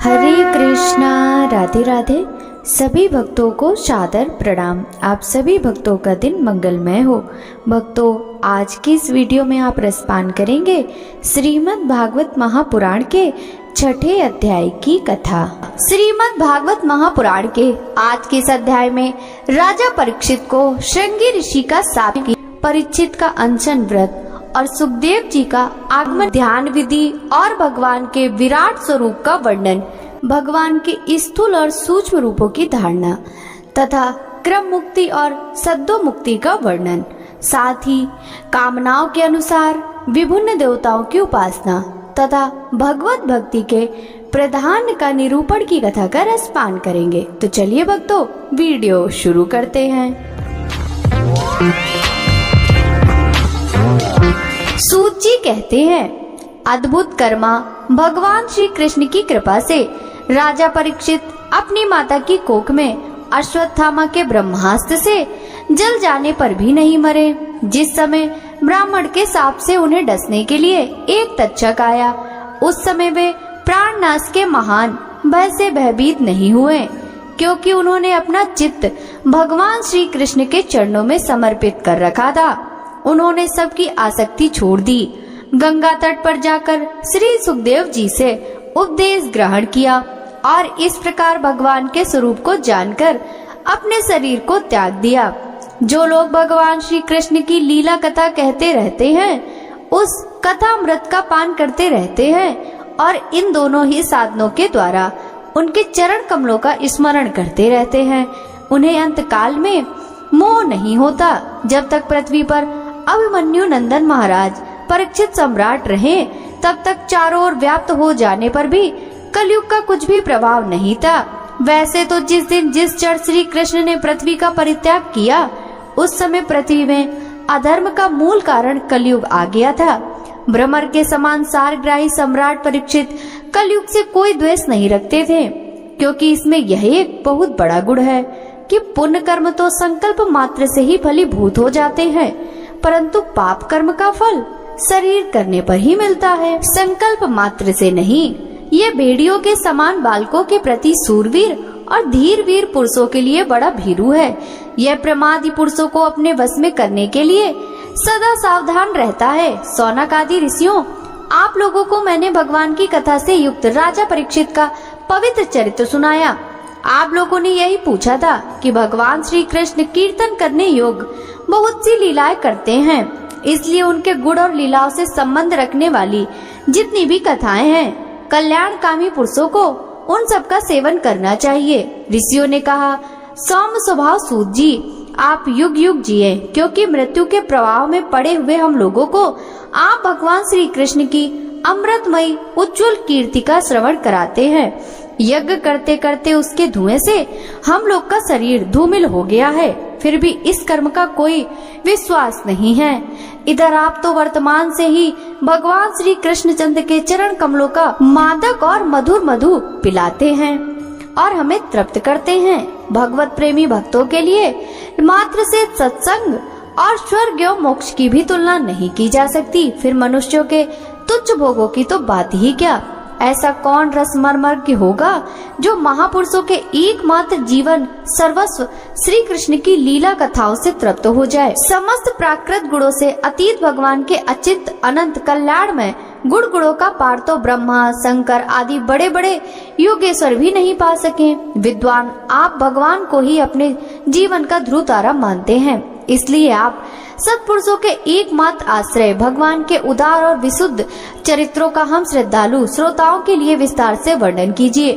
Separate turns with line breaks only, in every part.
हरे कृष्णा, राधे राधे। सभी भक्तों को सादर प्रणाम। आप सभी भक्तों का दिन मंगलमय हो। भक्तों, आज की इस वीडियो में आप रसपान करेंगे श्रीमद् भागवत महापुराण के छठे अध्याय की कथा। श्रीमद् भागवत महापुराण के आज के इस अध्याय में राजा परीक्षित को श्रृंगी ऋषि का शाप की, परीक्षित का अनशन व्रत और सुखदेव जी का आगमन, ध्यान विधि और भगवान के विराट स्वरूप का वर्णन, भगवान के स्थूल और सूक्ष्म रूपों की धारणा तथा क्रम मुक्ति और सद्दो मुक्ति का वर्णन, साथ ही कामनाओं के अनुसार विभिन्न देवताओं की उपासना तथा भगवत भक्ति के प्रधान का निरूपण की कथा का रसपान करेंगे। तो चलिए भक्तों, वीडियो शुरू करते हैं। सूत जी कहते हैं, अद्भुत कर्मा भगवान श्री कृष्ण की कृपा से राजा परीक्षित अपनी माता की कोख में अश्वत्थामा के ब्रह्मास्त्र से जल जाने पर भी नहीं मरे। जिस समय ब्राह्मण के सांप से उन्हें डसने के लिए एक तक्षक आया, उस समय वे प्राणनाश के महान भय से भयभीत नहीं हुए, क्योंकि उन्होंने अपना चित्त भगवान श्री कृष्ण के चरणों में समर्पित कर रखा था। उन्होंने सबकी आसक्ति छोड़ दी, गंगा तट पर जाकर श्री सुखदेव जी से उपदेश ग्रहण किया और इस प्रकार भगवान के स्वरूप को जानकर अपने शरीर को त्याग दिया। जो लोग भगवान श्री कृष्ण की लीला कथा कहते रहते हैं, उस कथा अमृत का पान करते रहते हैं और इन दोनों ही साधनों के द्वारा उनके चरण कमलों का स्मरण करते रहते हैं। उन्हें अंतकाल में मोह नहीं होता। जब तक पृथ्वी पर अभिमन्यु नंदन महाराज परीक्षित सम्राट रहे, तब तक चारों ओर व्याप्त हो जाने पर भी कलयुग का कुछ भी प्रभाव नहीं था। वैसे तो जिस दिन जिस क्षण श्री कृष्ण ने पृथ्वी का परित्याग किया, उस समय पृथ्वी में अधर्म का मूल कारण कलयुग आ गया था। भ्रमर के समान सारग्राही सम्राट परीक्षित कलयुग से कोई द्वेष नहीं रखते थे, क्योंकि इसमें यह एक बहुत बड़ा गुण है कि पुण्य कर्म तो संकल्प मात्र से ही फलीभूत हो जाते हैं, परंतु पाप कर्म का फल शरीर करने पर ही मिलता है, संकल्प मात्र से नहीं। ये भेड़ियों के समान बालकों के प्रति सूरवीर और धीर वीर पुरुषों के लिए बड़ा भीरू है। यह प्रमादी पुरुषों को अपने वश में करने के लिए सदा सावधान रहता है। सौनक आदि ऋषियों, आप लोगों को मैंने भगवान की कथा से युक्त राजा परीक्षित का पवित्र चरित्र सुनाया। आप लोगों ने यही पूछा था कि भगवान श्री कृष्ण कीर्तन करने योग्य बहुत सी लीलाएं करते हैं, इसलिए उनके गुण और लीलाओं से संबंध रखने वाली जितनी भी कथाएं हैं, कल्याणकामी पुरुषों को उन सब का सेवन करना चाहिए। ऋषियों ने कहा, सौम्य स्वभाव सूत जी, आप युग युग जिए, क्योंकि मृत्यु के प्रवाह में पड़े हुए हम लोगों को आप भगवान श्री कृष्ण की अमृतमयी उज्जवल कीर्ति का श्रवण कराते हैं। यज्ञ करते करते उसके धुएं से हम लोग का शरीर धूमिल हो गया है, फिर भी इस कर्म का कोई विश्वास नहीं है। इधर आप तो वर्तमान से ही भगवान श्री कृष्णचंद्र के चरण कमलों का मादक और मधुर मधु पिलाते हैं और हमें तृप्त करते हैं। भगवत प्रेमी भक्तों के लिए मात्र से सत्संग और स्वर्ग एवं मोक्ष की भी तुलना नहीं की जा सकती, फिर मनुष्यों के तुच्छ भोगों की तो बात ही क्या। ऐसा कौन रसमर्मर की होगा जो महापुरुषों के एकमात्र जीवन सर्वस्व श्री कृष्ण की लीला कथाओं से तृप्त हो जाए। समस्त प्राकृत गुणों से अतीत भगवान के अचिंत अनंत कल्याण में गुण गुणों का पार तो ब्रह्मा, शंकर आदि बड़े बड़े योगेश्वर भी नहीं पा सके। विद्वान, आप भगवान को ही अपने जीवन का ध्रुव तारा मानते हैं, इसलिए आप सत्पुरुषों के एकमात्र आश्रय भगवान के उदार और विशुद्ध चरित्रों का हम श्रद्धालु श्रोताओं के लिए विस्तार से वर्णन कीजिए।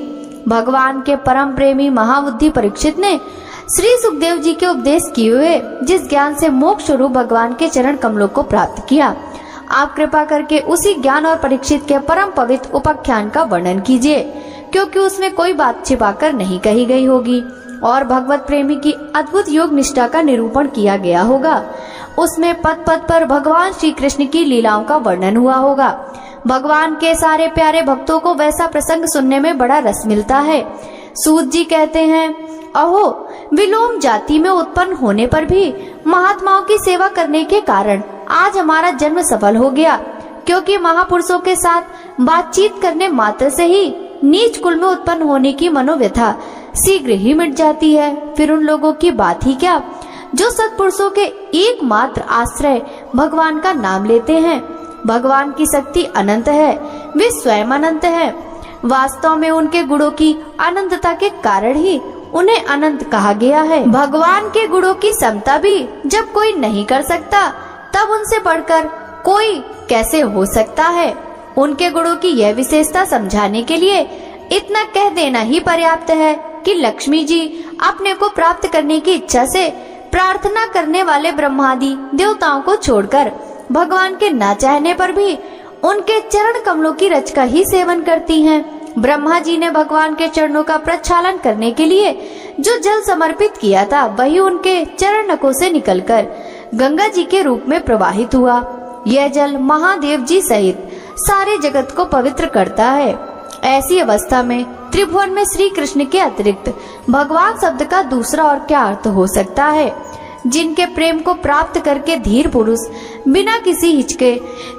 भगवान के परम प्रेमी महाबुद्धि परीक्षित ने श्री सुखदेव जी के उपदेश किए हुए जिस ज्ञान से मोक्ष स्वरूप भगवान के चरण कमलों को प्राप्त किया, आप कृपा करके उसी ज्ञान और परीक्षित के परम पवित्र उपाख्यान का वर्णन कीजिए, क्योंकि उसमें कोई बात छिपाकर नहीं कही गई होगी और भगवत प्रेमी की अद्भुत योग निष्ठा का निरूपण किया गया होगा। उसमें पद पद पर भगवान श्री कृष्ण की लीलाओं का वर्णन हुआ होगा। भगवान के सारे प्यारे भक्तों को वैसा प्रसंग सुनने में बड़ा रस मिलता है। सूत जी कहते हैं, अहो, विलोम जाति में उत्पन्न होने पर भी महात्माओं की सेवा करने के कारण आज हमारा जन्म सफल हो गया, क्योंकि महापुरुषों के साथ बातचीत करने मात्र से ही नीच कुल में उत्पन्न होने की मनोव्यथा शीघ्र ही मिट जाती है। फिर उन लोगों की बात ही क्या जो सत्पुरुषों के एकमात्र आश्रय भगवान का नाम लेते हैं। भगवान की शक्ति अनंत है, वे स्वयं अनंत है। वास्तव में उनके गुणों की अनंतता के कारण ही उन्हें अनंत कहा गया है। भगवान के गुणों की समता भी जब कोई नहीं कर सकता, तब उनसे बढ़कर कोई कैसे हो सकता है। उनके गुणों की यह विशेषता समझाने के लिए इतना कह देना ही पर्याप्त है कि लक्ष्मी जी अपने को प्राप्त करने की इच्छा से प्रार्थना करने वाले ब्रह्मादि देवताओं को छोड़कर भगवान के न चाहने पर भी उनके चरण कमलों की रज का ही सेवन करती हैं। ब्रह्मा जी ने भगवान के चरणों का प्रक्षालन करने के लिए जो जल समर्पित किया था, वही उनके चरण नखों से निकलकर गंगा जी के रूप में प्रवाहित हुआ। यह जल महादेव जी सहित सारे जगत को पवित्र करता है। ऐसी अवस्था में त्रिभुवन में श्री कृष्ण के अतिरिक्त भगवान शब्द का दूसरा और क्या अर्थ हो सकता है। जिनके प्रेम को प्राप्त करके धीर पुरुष बिना किसी हिचके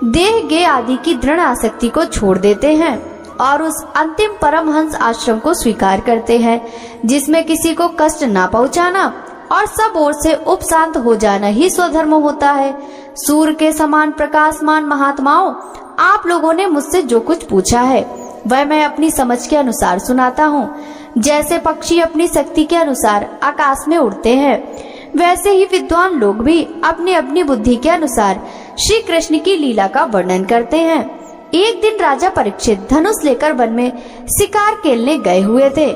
देह गे आदि की दृढ़ आसक्ति को छोड़ देते हैं और उस अंतिम परमहंस आश्रम को स्वीकार करते हैं, जिसमें किसी को कष्ट ना पहुंचाना और सब ओर से उपशांत हो जाना ही स्वधर्म होता है। सूर्य के समान प्रकाशमान महात्माओं, आप लोगों ने मुझसे जो कुछ पूछा है वह मैं अपनी समझ के अनुसार सुनाता हूँ। जैसे पक्षी अपनी शक्ति के अनुसार आकाश में उड़ते हैं, वैसे ही विद्वान लोग भी अपनी अपनी बुद्धि के अनुसार श्री कृष्ण की लीला का वर्णन करते हैं। एक दिन राजा परीक्षित धनुष लेकर वन में शिकार खेलने गए हुए थे।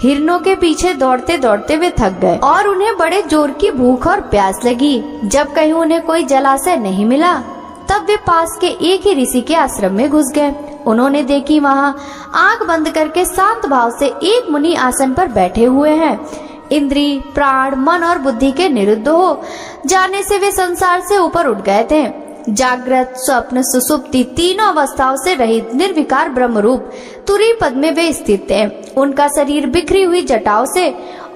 हिरणों के पीछे दौड़ते दौड़ते वे थक गए और उन्हें बड़े जोर की भूख और प्यास लगी। जब कहीं उन्हें कोई जलाशय नहीं मिला, तब वे पास के एक ही ऋषि के आश्रम में घुस गए। उन्होंने देखी वहाँ आंख बंद करके शांत भाव से एक मुनि आसन पर बैठे हुए हैं। इंद्रिय, प्राण, मन और बुद्धि के निरुद्ध हो जाने से वे संसार से ऊपर उठ गए थे। जागृत, स्वप्न, सुसुप्ति तीनों अवस्थाओं से रहित निर्विकार ब्रह्म रूप तुरी पद में वे स्थित थे। उनका शरीर बिखरी हुई जटाओं से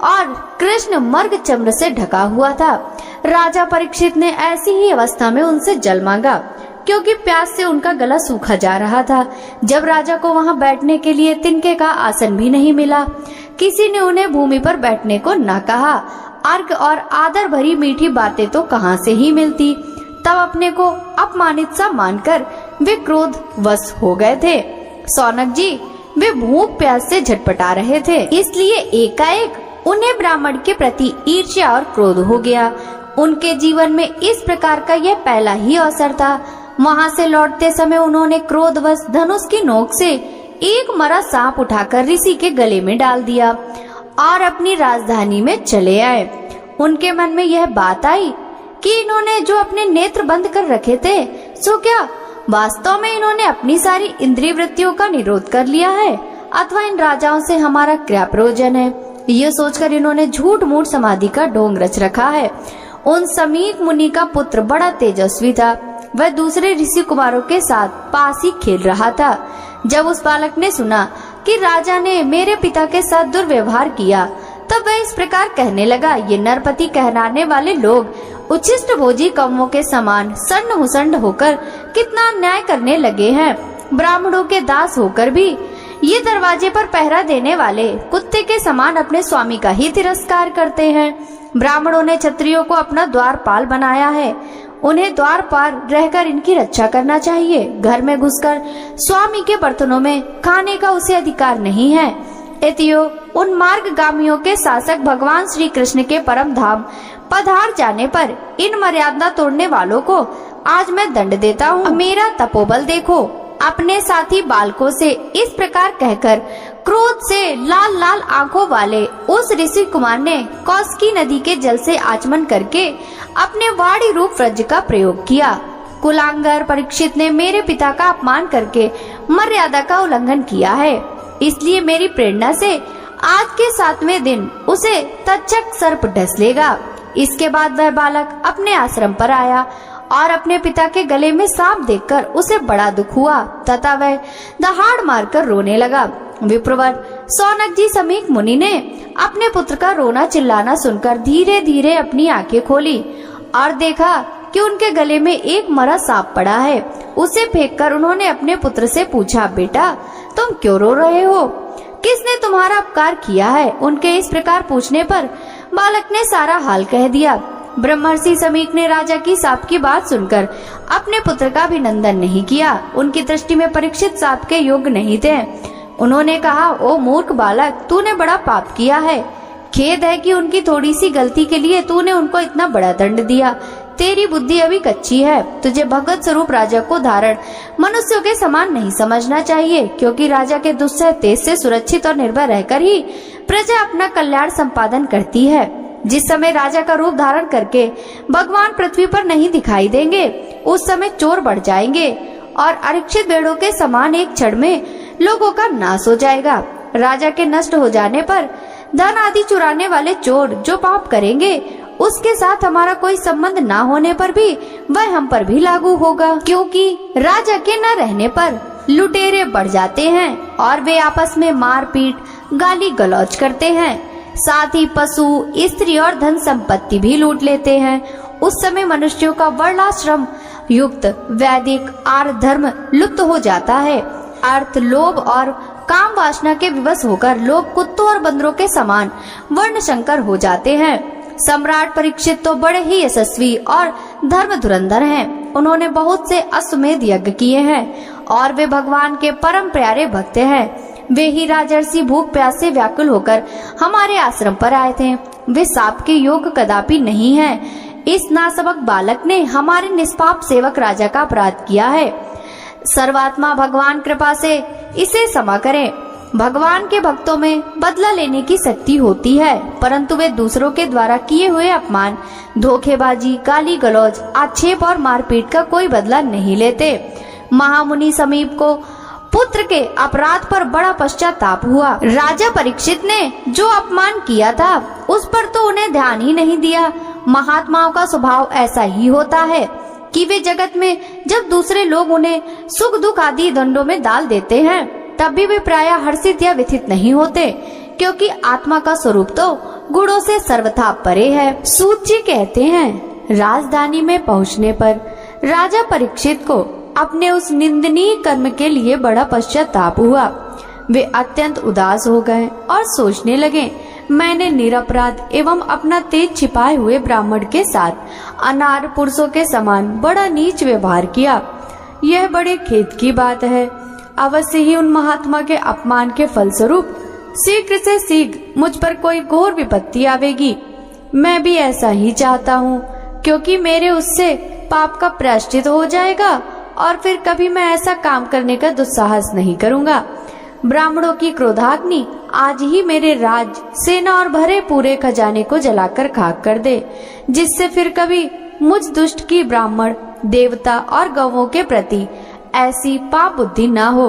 और कृष्ण मर्ग चम्र से ढका हुआ था। राजा परीक्षित ने ऐसी ही अवस्था में उनसे जल मांगा, क्योंकि प्यास से उनका गला सूखा जा रहा था। जब राजा को वहां बैठने के लिए तिनके का आसन भी नहीं मिला, किसी ने उन्हें भूमि पर बैठने को न कहा। अर्घ और आदर भरी मीठी बातें तो कहां से ही मिलती। तब अपने को अपमानित सा मानकर वे क्रोध वश हो गए थे। सौनक जी, वे भूख प्यास से झटपटा रहे थे, इसलिए एकाएक उन्हें ब्राह्मण के प्रति ईर्ष्या और क्रोध हो गया। उनके जीवन में इस प्रकार का यह पहला ही अवसर था। वहां से लौटते समय उन्होंने क्रोधवश धनुष की नोक से एक मरा सांप उठाकर ऋषि के गले में डाल दिया और अपनी राजधानी में चले आए। उनके मन में यह बात आई कि इन्होंने जो अपने नेत्र बंद कर रखे थे, सो क्या वास्तव में इन्होंने अपनी सारी इंद्रिय वृत्तियों का निरोध कर लिया है, अथवा इन राजाओं से हमारा क्या प्रयोजन है। यह सोचकर इन्होंने झूठ मूठ समाधि का ढोंग रच रखा है। उन समीक मुनि का पुत्र बड़ा तेजस्वी था। वह दूसरे ऋषि कुमारों के साथ पास ही खेल रहा था। जब उस बालक ने सुना कि राजा ने मेरे पिता के साथ दुर्व्यवहार किया, तब वह इस प्रकार कहने लगा, ये नरपति कहलाने वाले लोग उच्छिष्ट भोजी कौमों के समान सन्न हुसंड होकर कितना अन्याय करने लगे हैं। ब्राह्मणों के दास होकर भी ये दरवाजे पर पहरा देने वाले कुत्ते के समान अपने स्वामी का ही तिरस्कार करते हैं। ब्राह्मणों ने क्षत्रियों को अपना द्वारपाल बनाया है। उन्हें द्वार पार रहकर इनकी रक्षा करना चाहिए। घर में घुसकर स्वामी के बर्तनों में खाने का उसे अधिकार नहीं है। एतियो उन मार्गगामियों के शासक भगवान श्री कृष्ण के परम धाम पधार जाने पर इन मर्यादा तोड़ने वालों को आज मैं दंड देता हूँ। मेरा तपोबल देखो। अपने साथी बालकों से इस प्रकार कहकर क्रोध से लाल लाल आंखों वाले उस ऋषि कुमार ने कौशिकी नदी के जल से आचमन करके अपने वाणी रूप व्रज का प्रयोग किया। कुलांगर परीक्षित ने मेरे पिता का अपमान करके मर्यादा का उल्लंघन किया है, इसलिए मेरी प्रेरणा से आज के 7वें दिन उसे तक्षक सर्प डस लेगा। इसके बाद वह बालक अपने आश्रम पर आया और अपने पिता के गले में सांप देखकर उसे बड़ा दुख हुआ तथा वह दहाड़ मारकर रोने लगा। विप्रवर सौनक जी समीक मुनि ने अपने पुत्र का रोना चिल्लाना सुनकर धीरे धीरे अपनी आंखें खोली और देखा कि उनके गले में एक मरा सांप पड़ा है। उसे फेंककर उन्होंने अपने पुत्र से पूछा, बेटा तुम क्यों रो रहे हो? किसने तुम्हारा उपकार किया है? उनके इस प्रकार पूछने पर बालक ने सारा हाल कह दिया। ब्रह्मर्षि समीक ने राजा की साप की बात सुनकर अपने पुत्र का अभिनंदन नहीं किया। उनकी दृष्टि में परीक्षित साप के योग्य नहीं थे। उन्होंने कहा, ओ मूर्ख बालक, तूने बड़ा पाप किया है। खेद है कि उनकी थोड़ी सी गलती के लिए तूने उनको इतना बड़ा दंड दिया। तेरी बुद्धि अभी कच्ची है। तुझे भगवत स्वरूप राजा को धारण मनुष्यों के समान नहीं समझना चाहिए, क्योंकि राजा के दुस्सह तेज से सुरक्षित और निर्भय रहकर ही प्रजा अपना कल्याण संपादन करती है। जिस समय राजा का रूप धारण करके भगवान पृथ्वी पर नहीं दिखाई देंगे, उस समय चोर बढ़ जाएंगे और अशिक्षित भेड़ों के समान एक क्षण में लोगों का नाश हो जाएगा। राजा के नष्ट हो जाने पर धन आदि चुराने वाले चोर जो पाप करेंगे, उसके साथ हमारा कोई संबंध ना होने पर भी वह हम पर भी लागू होगा, क्योंकि राजा के न रहने पर लुटेरे बढ़ जाते हैं और वे आपस में मारपीट, गाली गलौज करते हैं। साथ ही पशु, स्त्री और धन संपत्ति भी लूट लेते हैं। उस समय मनुष्यों का वर्णाश्रम युक्त वैदिक आर्य धर्म लुप्त हो जाता है। अर्थ, लोभ और काम वासना के विवश होकर लोग कुत्तों और बंदरों के समान वर्ण शंकर हो जाते हैं। सम्राट परीक्षित तो बड़े ही यशस्वी और धर्म धुरंधर हैं। उन्होंने बहुत से अश्वमेध यज्ञ किए हैं और वे भगवान के परम प्यारे भक्त हैं। वे ही राजर्षि भूख प्यास से व्याकुल होकर हमारे आश्रम पर आए थे। वे साप के योग कदापि नहीं है। इस नासमक बालक ने हमारे निष्पाप सेवक राजा का अपराध किया है। सर्वात्मा भगवान कृपा से इसे क्षमा करें। भगवान के भक्तों में बदला लेने की शक्ति होती है, परंतु वे दूसरों के द्वारा किए हुए अपमान, धोखेबाजी, गाली गलौज, आक्षेप और मारपीट का कोई बदला नहीं लेते। महामुनि समीप को पुत्र के अपराध पर बड़ा पश्चाताप हुआ। राजा परीक्षित ने जो अपमान किया था उस पर तो उन्हें ध्यान ही नहीं दिया। महात्माओं का स्वभाव ऐसा ही होता है कि वे जगत में जब दूसरे लोग उन्हें सुख दुख आदि दंडों में डाल देते हैं, तब भी वे प्रायः हर्षित या व्यथित नहीं होते, क्योंकि आत्मा का स्वरूप तो गुणों से सर्वथा परे है। सूत जी कहते हैं, राजधानी में पहुंचने पर राजा परीक्षित को अपने उस निंदनीय कर्म के लिए बड़ा पश्चाताप हुआ। वे अत्यंत उदास हो गए और सोचने लगे, मैंने निरपराध एवं अपना तेज छिपाए हुए ब्राह्मण के साथ अनार पुरुषों के समान बड़ा नीच व्यवहार किया। यह बड़े खेद की बात है। अवश्य ही उन महात्मा के अपमान के फलस्वरूप शीघ्र से शीघ्र मुझ पर कोई घोर विपत्ति आवेगी। मैं भी ऐसा ही चाहता हूँ, क्योंकि मेरे उससे पाप का प्रायश्चित हो जाएगा और फिर कभी मैं ऐसा काम करने का दुस्साहस नहीं करूँगा। ब्राह्मणों की क्रोधाग्नि आज ही मेरे राज, सेना और भरे पूरे खजाने को जलाकर खाक कर दे, जिससे फिर कभी मुझ दुष्ट की ब्राह्मण, देवता और गौओं के प्रति ऐसी पाप बुद्धि न हो।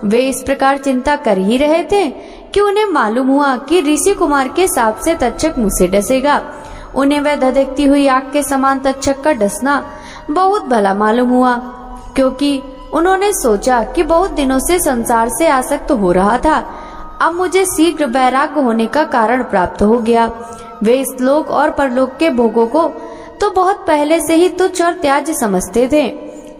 वे इस प्रकार चिंता कर ही रहे थे कि उन्हें मालूम हुआ कि ऋषि कुमार के साप से तक्षक मुँह से डसेगा। उन्हें वह धधकती हुई आग के समान तक्षक का डसना बहुत भला मालूम हुआ, क्योंकि उन्होंने सोचा कि बहुत दिनों से संसार से आसक्त हो रहा था, अब मुझे शीघ्र वैराग्य होने का कारण प्राप्त हो गया। वे इस लोक और परलोक के भोगों को तो बहुत पहले से ही तुच्छ और त्याज्य समझते थे।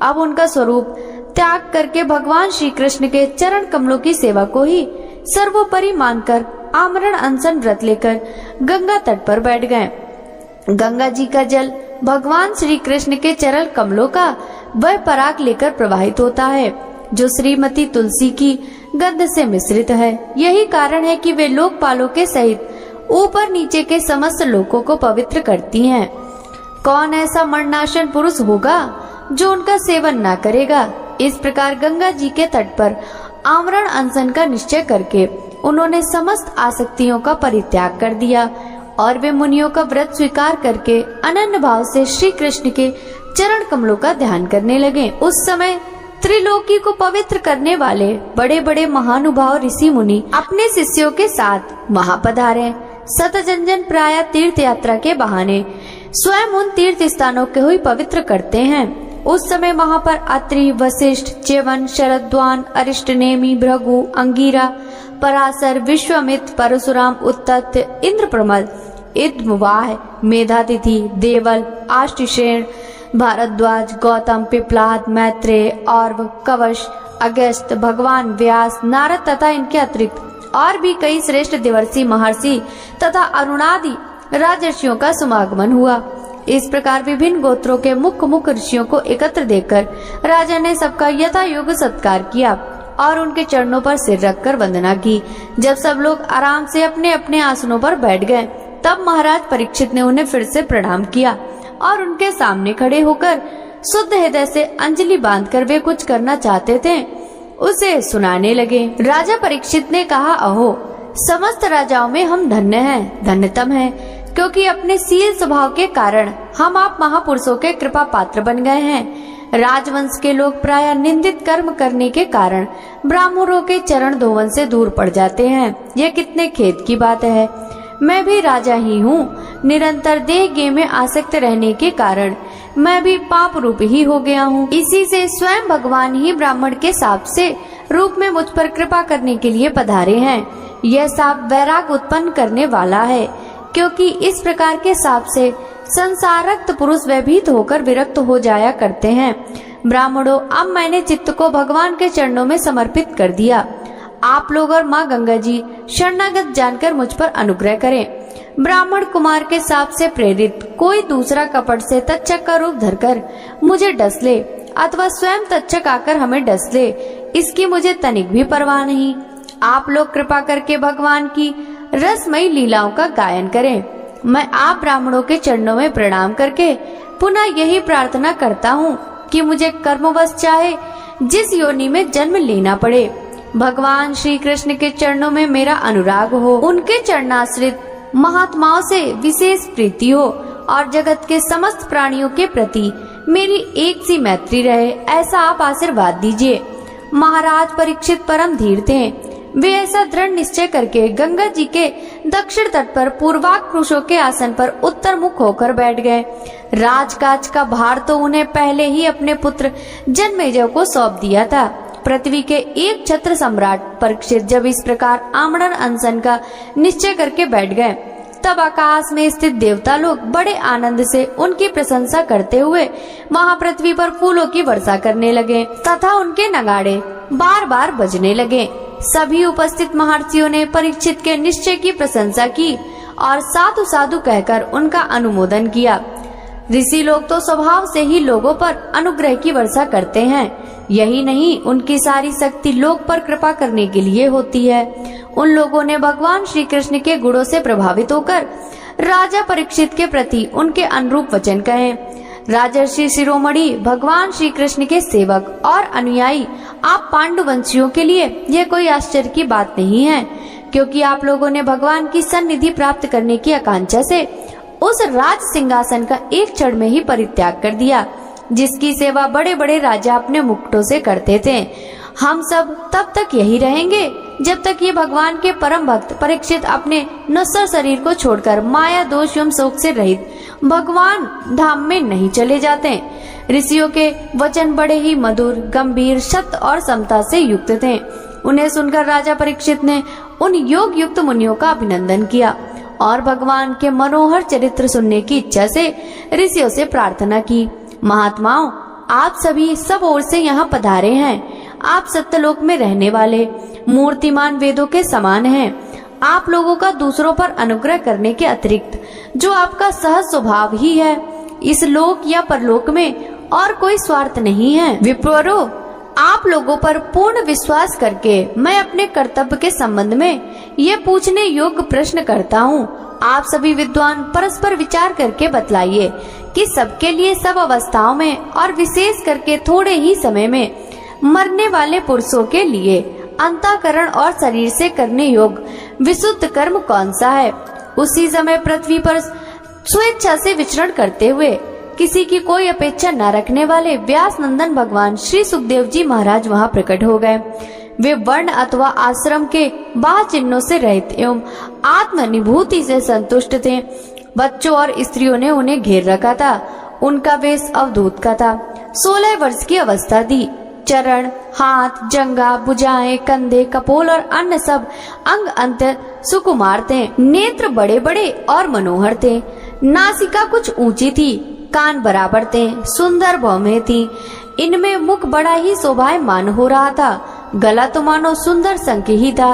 अब उनका स्वरूप त्याग करके भगवान श्री कृष्ण के चरण कमलों की सेवा को ही सर्वोपरि मानकर आमरण अनशन व्रत लेकर गंगा तट पर बैठ गए। गंगा जी का जल भगवान श्री कृष्ण के चरण कमलों का वह पराग लेकर प्रवाहित होता है, जो श्रीमती तुलसी की गंध से मिश्रित है। यही कारण है कि वे लोकपालों के सहित ऊपर नीचे के समस्त लोकों को पवित्र करती हैं। कौन ऐसा मरणाशन पुरुष होगा जो उनका सेवन न करेगा। इस प्रकार गंगा जी के तट पर आमरण अनशन का निश्चय करके उन्होंने समस्त आसक्तियों का परित्याग कर दिया और वे मुनियों का व्रत स्वीकार करके अनन्य भाव से श्री कृष्ण के चरण कमलों का ध्यान करने लगे। उस समय त्रिलोकी को पवित्र करने वाले बड़े बड़े महानुभाव ऋषि मुनि अपने शिष्यों के साथ वहां पधारे। शतजंजन प्राय तीर्थ यात्रा के बहाने स्वयं उन तीर्थ स्थानों को ही पवित्र करते हैं। उस समय वहां पर अत्रि, वशिष्ठ, च्यवन, शरद्वान, अरिष्टनेमि, भृगु, अंगिरा, पराशर, विश्वामित्र, परशुराम, उत्तत, इंद्रप्रमद, इद्मवाह, मेधातिथि, देवल, आष्टिशेण, भारद्वाज, गौतम, पिपलाद, मैत्रेय, और्व, कवश, अगस्त्य, भगवान व्यास, नारद तथा इनके अतिरिक्त और भी कई श्रेष्ठ देवर्षि, महर्षि तथा अरुणादि राजर्षियों का समागमन हुआ। इस प्रकार विभिन्न गोत्रों के मुख्य ऋषियों को एकत्र देखकर राजा ने सबका यथा योग्य सत्कार किया और उनके चरणों पर सिर रखकर वंदना की। जब सब लोग आराम से अपने अपने आसनों पर बैठ गए, तब महाराज परीक्षित ने उन्हें फिर से प्रणाम किया और उनके सामने खड़े होकर शुद्ध हृदय से अंजलि बांधकर वे कुछ करना चाहते थे उसे सुनाने लगे। राजा परीक्षित ने कहा, अहो, समस्त राजाओं में हम धन्य हैं, धन्यतम हैं, क्योंकि अपने शील स्वभाव के कारण हम आप महापुरुषों के कृपा पात्र बन गए हैं। राजवंश के लोग प्रायः निंदित कर्म करने के कारण ब्राह्मणों के चरण धोवन से दूर पड़ जाते हैं। यह कितने खेद की बात है। मैं भी राजा ही हूँ। निरंतर देह गेह में आसक्त रहने के कारण मैं भी पाप रूप ही हो गया हूँ। इसी से स्वयं भगवान ही ब्राह्मण के शाप से रूप में मुझ पर कृपा करने के लिए पधारे हैं। यह शाप वैराग उत्पन्न करने वाला है, क्योंकि इस प्रकार के शाप से संसारक्त पुरुष भयभीत होकर विरक्त हो जाया करते हैं। ब्राह्मणों, अब मैंने चित्त को भगवान के चरणों में समर्पित कर दिया। आप लोग और माँ गंगा जी शरणागत जानकर मुझ पर अनुग्रह करें। ब्राह्मण कुमार के शाप से प्रेरित कोई दूसरा कपट से तक्षक का रूप धरकर मुझे डस ले अथवा स्वयं तक्षक आकर हमें डस ले, इसकी मुझे तनिक भी परवाह नहीं। आप लोग कृपा करके भगवान की रसमयी लीलाओं का गायन करें। मैं आप ब्राह्मणों के चरणों में प्रणाम करके पुनः यही प्रार्थना करता हूँ कि मुझे कर्मवश चाहे जिस योनि में जन्म लेना पड़े, भगवान श्री कृष्ण के चरणों में मेरा अनुराग हो, उनके चरणाश्रित महात्माओं से विशेष प्रीति हो और जगत के समस्त प्राणियों के प्रति मेरी एक सी मैत्री रहे, ऐसा आप आशीर्वाद दीजिए। महाराज परीक्षित परम धीर थे। वे ऐसा दृढ़ निश्चय करके गंगा जी के दक्षिण तट पर पूर्वाग्र पुरुषों के आसन पर उत्तर मुख होकर बैठ गए। राजकाज का भार तो उन्हें पहले ही अपने पुत्र जन्मेजय को सौंप दिया था। पृथ्वी के एक छत्र सम्राट परीक्षित जब इस प्रकार आमरण अनशन का निश्चय करके बैठ गए, तब आकाश में स्थित देवता लोग बड़े आनंद से उनकी प्रशंसा करते हुए वहां पृथ्वी पर फूलों की वर्षा करने लगे तथा उनके नगाड़े बार बार बजने लगे। सभी उपस्थित महर्षियों ने परीक्षित के निश्चय की प्रशंसा की और साधु साधु कहकर उनका अनुमोदन किया। ऋषि लोग तो स्वभाव से ही लोगों पर अनुग्रह की वर्षा करते हैं। यही नहीं, उनकी सारी शक्ति लोक पर कृपा करने के लिए होती है। उन लोगों ने भगवान श्री कृष्ण के गुणों से प्रभावित होकर राजा परीक्षित के प्रति उनके अनुरूप वचन कहे। राजर्षि शिरोमणि भगवान श्री कृष्ण के सेवक और अनुयायी आप पांडुवंशियों के लिए यह कोई आश्चर्य की बात नहीं है, क्योंकि आप लोगों ने भगवान की सन्निधि प्राप्त करने की आकांक्षा से उस राज सिंहासन का एक क्षण में ही परित्याग कर दिया, जिसकी सेवा बड़े बड़े राजा अपने मुकुटों से करते थे। हम सब तब तक यही रहेंगे जब तक ये भगवान के परम भक्त परीक्षित अपने नश्वर शरीर को छोड़कर माया दोष एवं शोक से रहित भगवान धाम में नहीं चले जाते। ऋषियों के वचन बड़े ही मधुर, गंभीर, सत्य और समता से युक्त थे। उन्हें सुनकर राजा परीक्षित ने उन योग युक्त मुनियों का अभिनंदन किया और भगवान के मनोहर चरित्र सुनने की इच्छा से ऋषियों से प्रार्थना की। महात्माओं, आप सभी सब ओर से यहाँ पधारे हैं। आप सत्यलोक में रहने वाले मूर्तिमान वेदों के समान हैं। आप लोगों का दूसरों पर अनुग्रह करने के अतिरिक्त जो आपका सहज स्वभाव ही है, इस लोक या परलोक में और कोई स्वार्थ नहीं है। विप्रो, आप लोगों पर पूर्ण विश्वास करके मैं अपने कर्तव्य के संबंध में ये पूछने योग्य प्रश्न करता हूँ। आप सभी विद्वान परस्पर विचार करके बतलाइए कि सबके लिए सब अवस्थाओं में और विशेष करके थोड़े ही समय में मरने वाले पुरुषों के लिए अंतःकरण और शरीर से करने योग्य विशुद्ध कर्म कौन सा है। उसी समय पृथ्वी पर स्वेच्छा से विचरण करते हुए किसी की कोई अपेक्षा न रखने वाले व्यास नंदन भगवान श्री सुखदेव जी महाराज वहां प्रकट हो गए। वे वर्ण अथवा आश्रम के बाह्य चिन्हों से रहित एवं आत्मनिभूति से संतुष्ट थे। बच्चों और स्त्रियों ने उन्हें घेर रखा था। उनका वेश अवधूत का था। 16 वर्ष की अवस्था थी। चरण, हाथ, जंघा, भुजाएं, कंधे, कपोल और अन्य सब अंग अत्यंत सुकुमार थे। नेत्र बड़े बड़े और मनोहर थे। नासिका कुछ ऊंची थी, कान बराबर थे, सुंदर भौहें थी। इनमें मुख बड़ा ही शोभायमान हो रहा था। गला तो मानो सुंदर शंख ही था।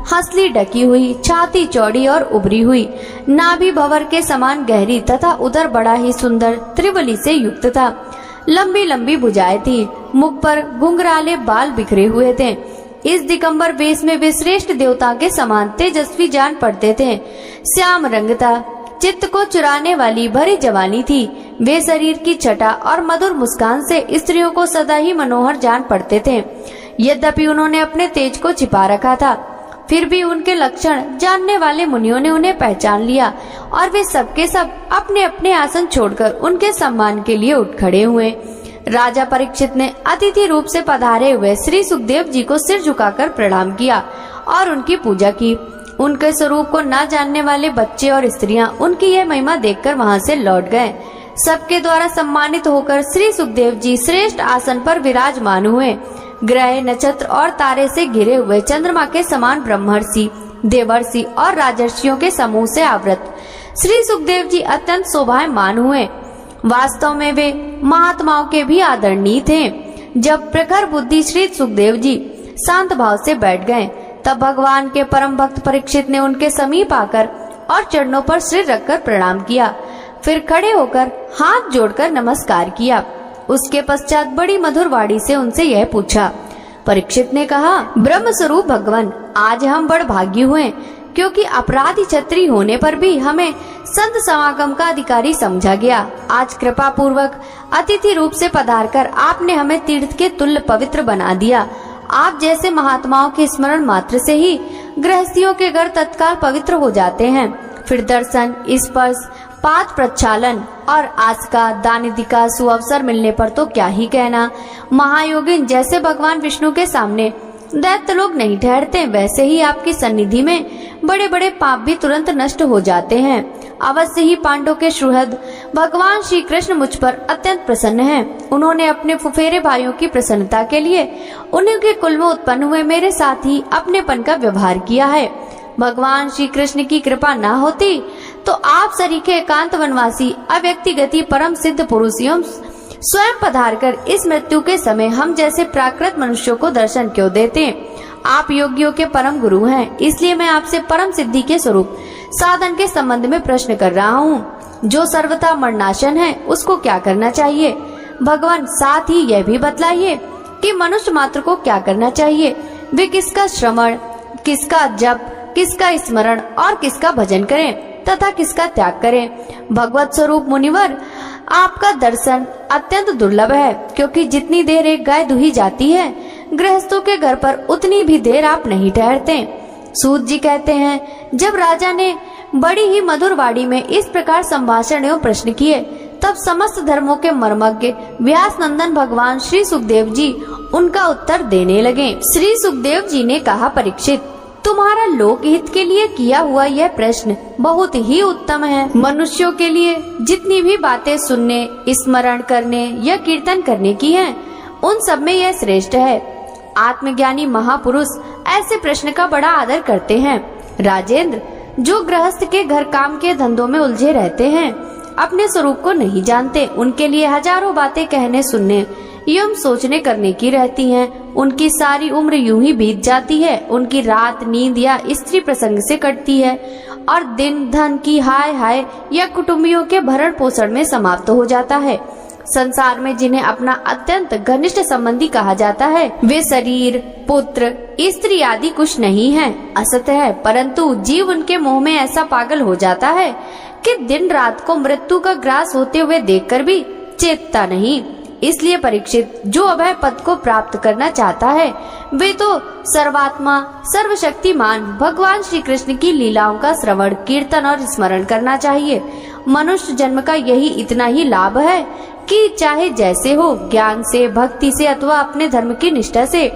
हंसली ढकी हुई, छाती चौड़ी और उभरी हुई, नाभि भंवर के समान गहरी तथा उदर बड़ा ही सुंदर त्रिवली से युक्त था। लंबी लंबी भुजाएं थी, मुख पर घुंघराले बाल बिखरे हुए थे। इस दिगंबर वेश में वे श्रेष्ठ देवता के समान तेजस्वी जान पड़ते थे। श्याम रंग था, चित्त को चुराने वाली भरी जवानी थी। वे शरीर की छटा और मधुर मुस्कान से स्त्रियों को सदा ही मनोहर जान पड़ते थे। यद्यपि उन्होंने अपने तेज को छिपा रखा था, फिर भी उनके लक्षण जानने वाले मुनियों ने उन्हें पहचान लिया और वे सबके सब अपने अपने आसन छोड़कर उनके सम्मान के लिए उठ खड़े हुए। राजा परीक्षित ने अतिथि रूप से पधारे हुए श्री सुखदेव जी को सिर झुकाकर प्रणाम किया और उनकी पूजा की। उनके स्वरूप को न जानने वाले बच्चे और स्त्रियां उनकी यह महिमा देखकर वहां से लौट गए। सबके द्वारा सम्मानित होकर श्री सुखदेव जी श्रेष्ठ आसन पर विराजमान हुए। ग्रह, नक्षत्र और तारे से घिरे हुए चंद्रमा के समान ब्रह्मर्षि, देवर्षि और राजर्षियों के समूह से आवृत श्री सुखदेव जी अत्यंत शोभायमान हुए। वास्तव में वे महात्माओं के भी आदरणीय थे। जब प्रखर बुद्धि श्री सुखदेव जी शांत भाव से बैठ गए, तब भगवान के परम भक्त परीक्षित ने उनके समीप आकर और चरणों पर सिर रखकर प्रणाम किया। फिर खड़े होकर हाथ जोड़कर नमस्कार किया। उसके पश्चात बड़ी मधुर वाणी से उनसे यह पूछा। परीक्षित ने कहा, ब्रह्म स्वरूप भगवान, आज हम बड़ भाग्य हुए, क्योंकि अपराधी क्षत्रिय होने पर भी हमें संत समागम का अधिकारी समझा गया। आज कृपा पूर्वक अतिथि रूप से पधारकर आपने हमें तीर्थ के तुल्य पवित्र बना दिया। आप जैसे महात्माओं के स्मरण मात्र से ही गृहस्थियों के घर तत्काल पवित्र हो जाते हैं। फिर दर्शन, स्पर्श, पाद प्रक्षालन और आस्का दानिधि का सुअवसर मिलने पर तो क्या ही कहना। महायोगिन जैसे भगवान विष्णु के सामने दैत्य लोग नहीं ठहरते, वैसे ही आपकी सन्निधि में बड़े बड़े पाप भी तुरंत नष्ट हो जाते हैं। अवश्य ही पांडवों के सुहृद भगवान श्री कृष्ण मुझ पर अत्यंत प्रसन्न हैं। उन्होंने अपने फुफेरे भाइयों की प्रसन्नता के लिए उन्हीं के कुल में उत्पन्न हुए मेरे साथ ही अपनेपन का व्यवहार किया है। भगवान श्री कृष्ण की कृपा न होती तो आप सरीखे एकांत वनवासी अव्यक्ति गति परम सिद्ध पुरुष एवं स्वयं पधारकर इस मृत्यु के समय हम जैसे प्राकृत मनुष्यों को दर्शन क्यों देते। आप योगियों के परम गुरु हैं, इसलिए मैं आपसे परम सिद्धि के स्वरूप साधन के संबंध में प्रश्न कर रहा हूँ। जो सर्वथा मरणाशन है उसको क्या करना चाहिए? भगवान साथ ही यह भी बतलाइए कि मनुष्य मात्र को क्या करना चाहिए। वे किसका श्रवण, किसका जप, किसका स्मरण और किसका भजन करें तथा किसका त्याग करें। भगवत स्वरूप मुनिवर, आपका दर्शन अत्यंत दुर्लभ है, क्योंकि जितनी देर एक गाय दुही जाती है गृहस्थों के घर पर उतनी भी देर आप नहीं ठहरते। सूत जी कहते हैं, जब राजा ने बड़ी ही मधुर वाणी में इस प्रकार संभाषण एवं प्रश्न किए, तब समस्त धर्मों के मर्मज्ञ व्यास नंदन भगवान श्री सुखदेव जी उनका उत्तर देने लगे। श्री सुखदेव जी ने कहा, परीक्षित, तुम्हारा लोकहित के लिए किया हुआ यह प्रश्न बहुत ही उत्तम है। मनुष्यों के लिए जितनी भी बातें सुनने, स्मरण करने या कीर्तन करने की हैं, उन सब में यह श्रेष्ठ है। आत्मज्ञानी महापुरुष ऐसे प्रश्न का बड़ा आदर करते हैं। राजेंद्र, जो गृहस्थ के घर काम के धंधों में उलझे रहते हैं, अपने स्वरूप को नहीं जानते, उनके लिए हजारों बातें कहने सुनने एवं सोचने करने की रहती हैं। उनकी सारी उम्र यूं ही बीत जाती है। उनकी रात नींद या स्त्री प्रसंग से कटती है और दिन धन की हाय हाय या कुटुंबियों के भरण पोषण में समाप्त हो जाता है। संसार में जिन्हें अपना अत्यंत घनिष्ठ संबंधी कहा जाता है, वे शरीर, पुत्र, स्त्री आदि कुछ नहीं है, असत है। परंतु जीव उनके मोह में ऐसा पागल हो जाता है कि दिन रात को मृत्यु का ग्रास होते हुए देखकर भी चेतता नहीं। इसलिए परीक्षित, जो अभय पद को प्राप्त करना चाहता है, वे तो सर्वात्मा सर्वशक्तिमान भगवान श्री कृष्ण की लीलाओं का श्रवण, कीर्तन और स्मरण करना चाहिए। मनुष्य जन्म का यही इतना ही लाभ है कि चाहे जैसे हो, ज्ञान से, भक्ति से अथवा अपने धर्म की निष्ठा से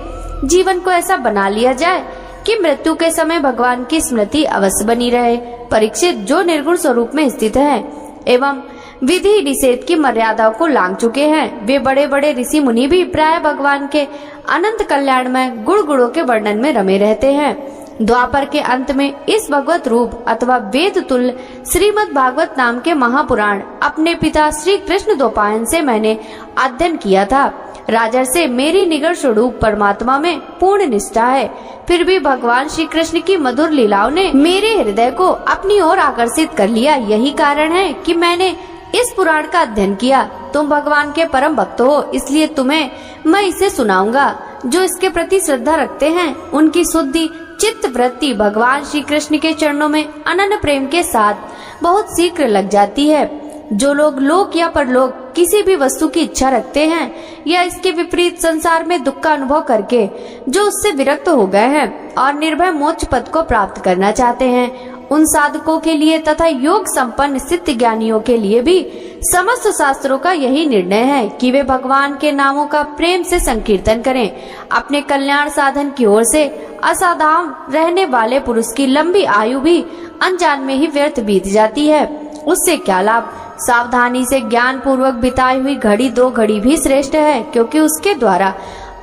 जीवन को ऐसा बना लिया जाए कि मृत्यु के समय भगवान की स्मृति अवश्य बनी रहे। परीक्षित, जो निर्गुण स्वरूप में स्थित है एवं विधि निषेध की मर्यादाओं को लांघ चुके हैं, वे बड़े बड़े ऋषि मुनि भी प्राय भगवान के अनंत कल्याण में गुण गुणों के वर्णन में रमे रहते हैं। द्वापर के अंत में इस भगवत रूप अथवा वेद तुल्य श्रीमद् भागवत नाम के महापुराण अपने पिता श्री कृष्ण द्वैपायन से मैंने अध्ययन किया था। राजा से मेरी निगड़ स्वरूप परमात्मा में पूर्ण निष्ठा है, फिर भी भगवान श्री कृष्ण की मधुर लीलाओं ने मेरे हृदय को अपनी ओर आकर्षित कर लिया। यही कारण है कि मैंने इस पुराण का अध्ययन किया। तुम भगवान के परम भक्त हो, इसलिए तुम्हें मैं इसे सुनाऊंगा। जो इसके प्रति श्रद्धा रखते हैं उनकी शुद्धि चित्त वृत्ति भगवान श्री कृष्ण के चरणों में अनन्य प्रेम के साथ बहुत शीघ्र लग जाती है। जो लोग लोक या परलोक किसी भी वस्तु की इच्छा रखते हैं या इसके विपरीत संसार में दुख का अनुभव करके जो उससे विरक्त हो गए हैं और निर्भय मोक्ष पद को प्राप्त करना चाहते हैं, उन साधकों के लिए तथा योग संपन्न सिद्ध ज्ञानियों के लिए भी समस्त शास्त्रों का यही निर्णय है कि वे भगवान के नामों का प्रेम से संकीर्तन करें। अपने कल्याण साधन की ओर से असावधान रहने वाले पुरुष की लंबी आयु भी अनजान में ही व्यर्थ बीत जाती है। उससे क्या लाभ? सावधानी से ज्ञान पूर्वक बिताई हुई घड़ी 2 घड़ी भी श्रेष्ठ है, क्योंकि उसके द्वारा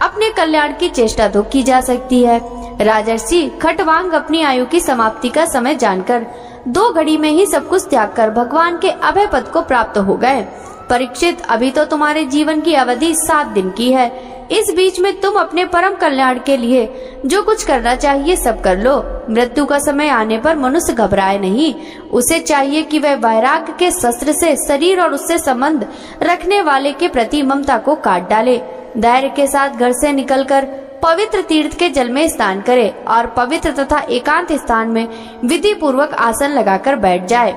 अपने कल्याण की चेष्टा तो की जा सकती है। राजर्षि खटवांग अपनी आयु की समाप्ति का समय जानकर 2 घड़ी में ही सब कुछ त्याग कर भगवान के अभय पद को प्राप्त हो गए। परीक्षित, अभी तो तुम्हारे जीवन की अवधि 7 दिन की है। इस बीच में तुम अपने परम कल्याण के लिए जो कुछ करना चाहिए सब कर लो। मृत्यु का समय आने पर मनुष्य घबराए नहीं। उसे चाहिए कि वह वैराग्य के शस्त्र से शरीर और उससे संबंध रखने वाले के प्रति ममता को काट डाले। धैर्य के साथ घर से निकलकर पवित्र तीर्थ के जल में स्नान करे और पवित्र तथा एकांत स्थान में विधि पूर्वक आसन लगाकर बैठ जाए।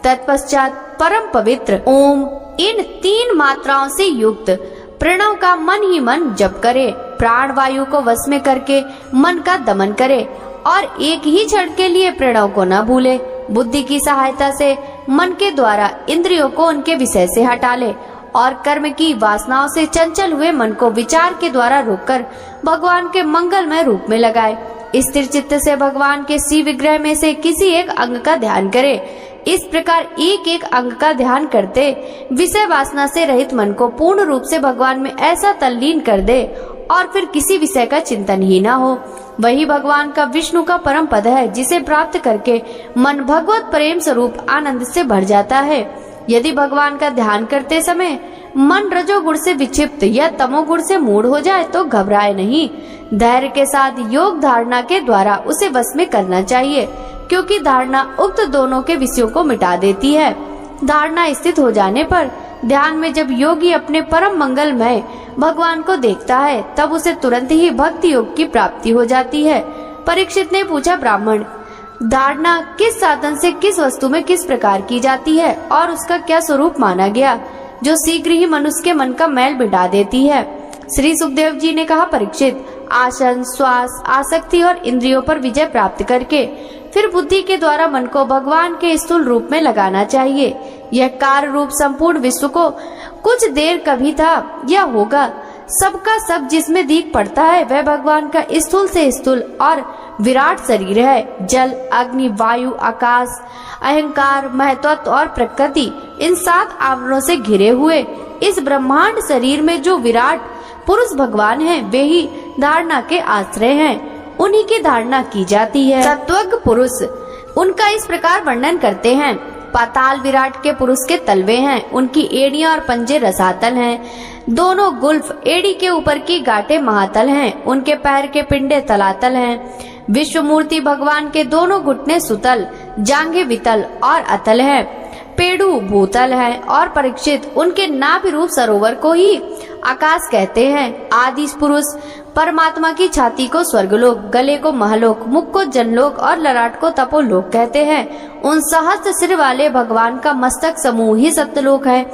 तत्पश्चात परम पवित्र ओम इन 3 मात्राओं से युक्त प्रणव का मन ही मन जप करे। प्राण वायु को वश में करके मन का दमन करे और एक ही क्षण के लिए प्रणव को न भूले। बुद्धि की सहायता से मन के द्वारा इंद्रियों को उनके विषय से हटा ले और कर्म की वासनाओं से चंचल हुए मन को विचार के द्वारा रोककर भगवान के मंगलमय रूप में लगाए। स्थिर चित्त से भगवान के श्री विग्रह में से किसी एक अंग का ध्यान करे। इस प्रकार एक एक अंग का ध्यान करते विषय वासना से रहित मन को पूर्ण रूप से भगवान में ऐसा तल्लीन कर दे और फिर किसी विषय का चिंतन ही ना हो। वही भगवान का विष्णु का परम पद है, जिसे प्राप्त करके मन भगवत प्रेम स्वरूप आनंद से भर जाता है। यदि भगवान का ध्यान करते समय मन रजोगुण से विक्षिप्त या तमोगुण से मूढ़ हो जाए तो घबराए नहीं। धैर्य के साथ योग धारणा के द्वारा उसे वश में करना चाहिए, क्योंकि धारणा उक्त दोनों के विषयों को मिटा देती है। धारणा स्थित हो जाने पर ध्यान में जब योगी अपने परम मंगलमय भगवान को देखता है, तब उसे तुरंत ही भक्ति योग की प्राप्ति हो जाती है। परीक्षित ने पूछा, ब्राह्मण, धारणा किस साधन से किस वस्तु में किस प्रकार की जाती है और उसका क्या स्वरूप माना गया, जो शीघ्र ही मनुष्य के मन का मैल मिटा देती है? श्री सुखदेव जी ने कहा, परीक्षित, आसन, श्वास, आसक्ति और इंद्रियों पर विजय प्राप्त करके फिर बुद्धि के द्वारा मन को भगवान के स्थूल रूप में लगाना चाहिए। यह कार्य रूप संपूर्ण विश्व को कुछ देर कभी था या होगा, सबका सब जिसमें दीख पड़ता है वह भगवान का स्थूल से स्थूल और विराट शरीर है। जल, अग्नि, वायु, आकाश, अहंकार, महत्त्व और प्रकृति, इन 7 आवरणों से घिरे हुए इस ब्रह्मांड शरीर में जो विराट पुरुष भगवान हैं, वे ही धारणा के आश्रय हैं। उन्हीं की धारणा की जाती है। तत्वज्ञ पुरुष उनका इस प्रकार वर्णन करते हैं। पाताल विराट के पुरुष के तलवे हैं, उनकी एड़ियां और पंजे रसातल हैं। दोनों गुल्फ एड़ी के ऊपर की गांठें महातल हैं, उनके पैर के पिंडे तलातल हैं। विश्व मूर्ति भगवान के दोनों घुटने सुतल, जांघें वितल और अतल हैं। पेड़ू भूतल है और परीक्षित, उनके नाभि रूप सरोवर को ही आकाश कहते हैं। आदि पुरुष परमात्मा की छाती को स्वर्गलोक, गले को महलोक, मुख को जनलोक और ललाट को तपोलोक कहते हैं। उन सहस्त्र सिर वाले भगवान का मस्तक समूह ही सत्यलोक है।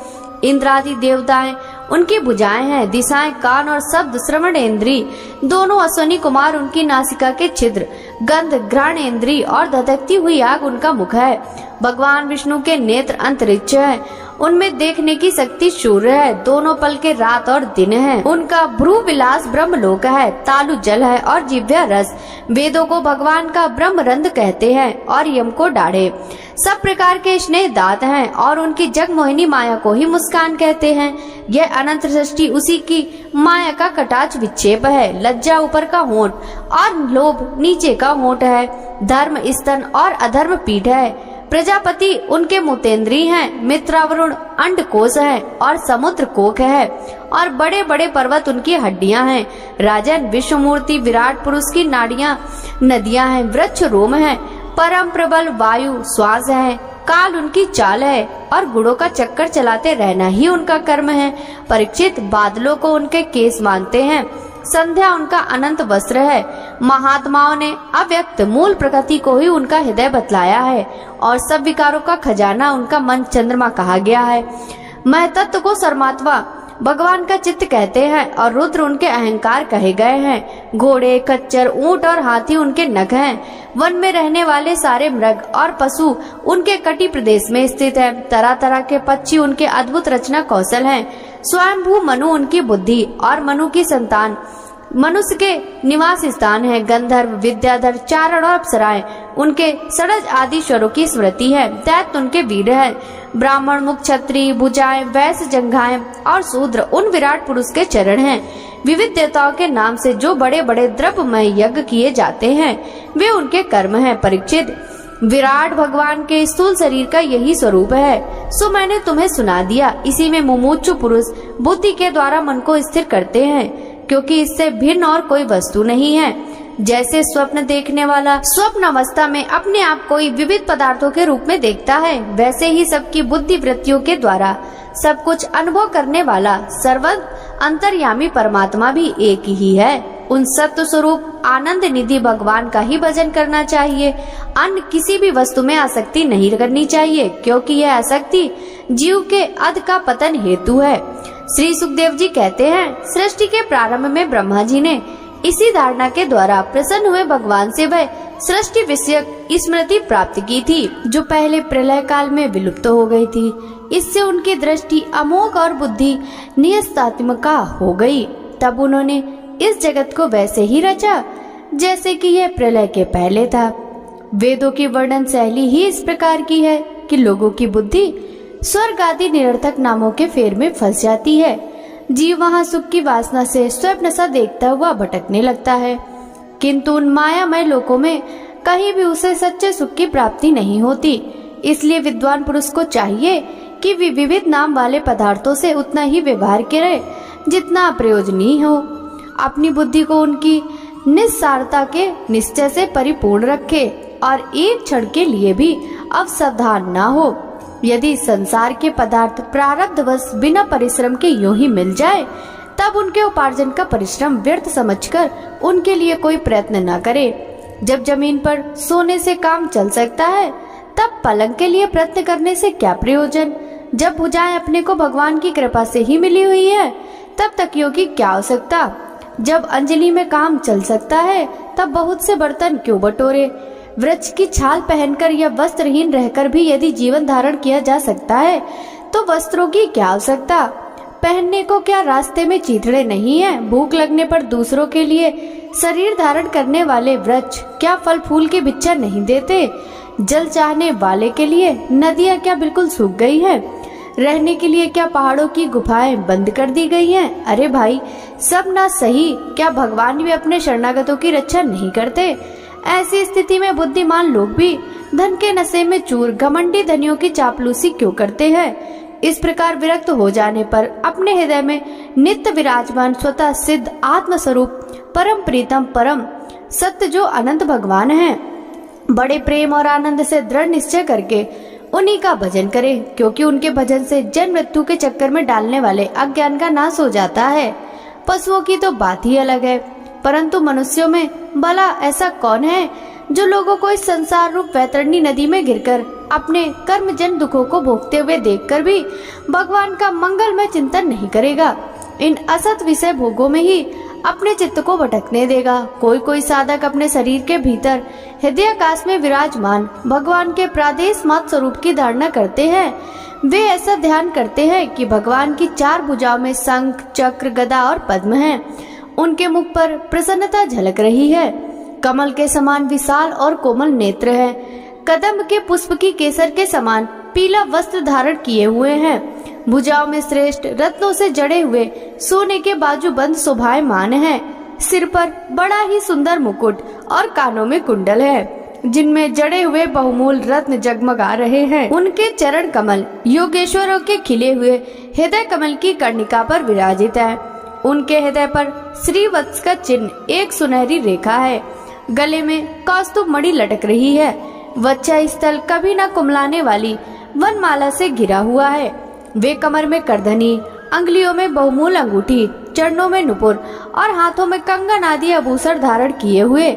इंद्रादि देवताएं उनकी भुजाएं हैं। दिशाएं, कान और शब्द श्रवण इंद्री दोनों अश्वनी कुमार उनकी नासिका के छिद्र, गंध घ्राण इंद्री और धधकती हुई आग उनका मुख है। भगवान विष्णु के नेत्र अंतरिक्ष है, उनमें देखने की शक्ति सूर्य है। दोनों पल के रात और दिन है। उनका भ्रू विलास ब्रह्मलोक है, तालु जल है और जिह्वा रस। वेदों को भगवान का ब्रह्म रंध कहते हैं और यम को दाढ़े। सब प्रकार के स्नेह दात हैं और उनकी जगमोहिनी माया को ही मुस्कान कहते हैं। यह अनंत सृष्टि उसी की माया का कटाक्ष विक्षेप है। लज्जा ऊपर का होंठ और लोभ नीचे का होंठ है। धर्म स्तन और अधर्म पीठ है। प्रजापति उनके मुतेंद्री हैं, मित्रावरुण अंडकोश है और समुद्र कोक है और बड़े बड़े पर्वत उनकी हड्डियां हैं। राजन विश्वमूर्ति विराट पुरुष की नाड़ियां नदियां हैं, वृक्ष रोम है, परम प्रबल वायु श्वास है, काल उनकी चाल है और गुड़ों का चक्कर चलाते रहना ही उनका कर्म है। परीक्षित, बादलों को उनके केस मानते हैं, संध्या उनका अनंत वस्त्र है। महात्माओं ने अव्यक्त मूल प्रकृति को ही उनका हृदय बतलाया है और सब विकारों का खजाना उनका मन चंद्रमा कहा गया है। महतत्व को सर्मात्मा भगवान का चित्त कहते हैं और रुद्र उनके अहंकार कहे गए हैं। घोड़े, खच्चर, ऊंट और हाथी उनके नख हैं। वन में रहने वाले सारे मृग और पशु उनके कटी प्रदेश में स्थित है। तरह तरह के पक्षी उनके अद्भुत रचना कौशल हैं। स्वयंभू मनु उनकी बुद्धि और मनु की संतान मनुष्य के निवास स्थान है। गंधर्व, विद्याधर, चारण और अप्सराएं उनके षडज आदि स्वरों की स्मृति है। दैत्य उनके वीर है। ब्राह्मण मुख, क्षत्रिय भुजाएं, वैश्य जंघाएं और शूद्र उन विराट पुरुष के चरण हैं। विविध देवताओं के नाम से जो बड़े बड़े द्रव्यमय यज्ञ किए जाते हैं वे उनके कर्म हैं। परीक्षित, विराट भगवान के स्थूल शरीर का यही स्वरूप है, सो मैंने तुम्हें सुना दिया। इसी में मुमुक्षु पुरुष बुद्धि के द्वारा मन को स्थिर करते हैं, क्योंकि इससे भिन्न और कोई वस्तु नहीं है। जैसे स्वप्न देखने वाला स्वप्न अवस्था में अपने आप को विविध पदार्थों के रूप में देखता है, वैसे ही सबकी बुद्धि वृत्तियों के द्वारा सब कुछ अनुभव करने वाला सर्वत्र अंतर्यामी परमात्मा भी एक ही है। उन सत्य स्वरूप आनंद निधि भगवान का ही भजन करना चाहिए। अन्य किसी भी वस्तु में आसक्ति नहीं करनी चाहिए, क्योंकि यह आसक्ति जीव के अध का पतन हेतु है। श्री सुखदेव जी कहते हैं, सृष्टि के प्रारंभ में ब्रह्मा जी ने इसी धारणा के द्वारा प्रसन्न हुए भगवान से वह सृष्टि विषयक स्मृति प्राप्त की थी, जो पहले प्रलय काल में विलुप्त हो गई थी। इससे उनकी दृष्टि अमोघ और बुद्धि नियतात्मिका हो गई। तब उन्होंने इस जगत को वैसे ही रचा जैसे कि यह प्रलय के पहले था। वेदों की वर्णन शैली ही इस प्रकार की है कि लोगों की बुद्धि स्वर्ग आदि निरर्थक नामों के फेर में फंस जाती है। जीव वहाँ सुख की वासना से स्वप्न सा देखता हुआ भटकने लगता है, किंतु उन मायामय लोकों में कहीं भी उसे सच्चे सुख की प्राप्ति नहीं होती। इसलिए विद्वान पुरुष को चाहिए कि विविध नाम वाले पदार्थों से उतना ही व्यवहार करे जितना अप्रयोजनीय हो। अपनी बुद्धि को उनकी निस्सारता के निश्चय से परिपूर्ण रखे और एक क्षण के लिए भी अवसावधान न हो। यदि संसार के पदार्थ प्रारब्धवश बिना परिश्रम के यूं ही मिल जाए, तब उनके उपार्जन का परिश्रम व्यर्थ समझकर उनके लिए कोई प्रयत्न न करे। जब जमीन पर सोने से काम चल सकता है, तब पलंग के लिए प्रयत्न करने से क्या प्रयोजन। जब भुजाएं अपने को भगवान की कृपा से ही मिली हुई है, तब तकियों की क्या आवश्यकता। जब अंजलि में काम चल सकता है, तब बहुत से बर्तन क्यों बटोरे। वृक्ष की छाल पहनकर या वस्त्रहीन रहकर भी यदि जीवन धारण किया जा सकता है, तो वस्त्रों की क्या आवश्यकता। पहनने को क्या रास्ते में चीथड़े नहीं है। भूख लगने पर दूसरों के लिए शरीर धारण करने वाले वृक्ष क्या फल फूल के बिच्छा नहीं देते। जल चाहने वाले के लिए नदियाँ क्या बिल्कुल सूख गई हैं। रहने के लिए क्या पहाड़ों की गुफाएं बंद कर दी गई हैं। अरे भाई, सब ना सही, क्या भगवान भी अपने शरणागतों की रक्षा नहीं करते। ऐसी स्थिति में बुद्धिमान लोग भी धन के नशे में चूर घमंडी धनियों की चापलूसी क्यों करते हैं। इस प्रकार विरक्त हो जाने पर अपने हृदय में नित्य विराजमान स्वतः सिद्ध आत्म स्वरूप परम प्रीतम परम सत्य जो अनंत भगवान है, बड़े प्रेम और आनंद से दृढ़ निश्चय करके उन्हीं का भजन करें, क्योंकि उनके भजन से जन्म मृत्यु के चक्कर में डालने वाले अज्ञान का नाश हो जाता है। पशुओं की तो बात ही अलग है, परंतु मनुष्यों में भला ऐसा कौन है जो लोगों को इस संसार रूप वैतरणी नदी में गिरकर अपने कर्मजन दुखों को भोगते हुए देखकर भी भगवान का मंगलमय चिंतन नहीं करेगा। इन असत विषय भोगों में ही अपने चित्त को भटकने देगा। कोई कोई साधक अपने शरीर के भीतर हृदयाकाश में विराजमान भगवान के प्रादेश मात्र स्वरूप की धारणा करते हैं। वे ऐसा ध्यान करते हैं कि भगवान की चार भुजाओं में शंख, चक्र, गदा और पद्म हैं। उनके मुख पर प्रसन्नता झलक रही है। कमल के समान विशाल और कोमल नेत्र है। कदम्ब के पुष्प की केसर के समान पीला वस्त्र धारण किए हुए हैं। भुजाओं में श्रेष्ठ रत्नों से जड़े हुए सोने के बाजूबंद शोभायमान हैं। सिर पर बड़ा ही सुंदर मुकुट और कानों में कुंडल है। जिनमें जड़े हुए बहुमूल रत्न जगमगा रहे हैं। उनके चरण कमल योगेश्वरों के खिले हुए हृदय कमल की कर्णिका पर विराजित है। उनके हृदय पर श्रीवत्स का चिन्ह एक सुनहरी रेखा है। गले में कौस्तुभ मणि लटक रही है। वच्चा स्थल कभी न कुमलाने वाली वनमाला से घिरा हुआ है। वे कमर में करधनी, अंगुलियों में बहुमूल अंगूठी, चरणों में नुपुर और हाथों में कंगन आदि आभूषण धारण किए हुए।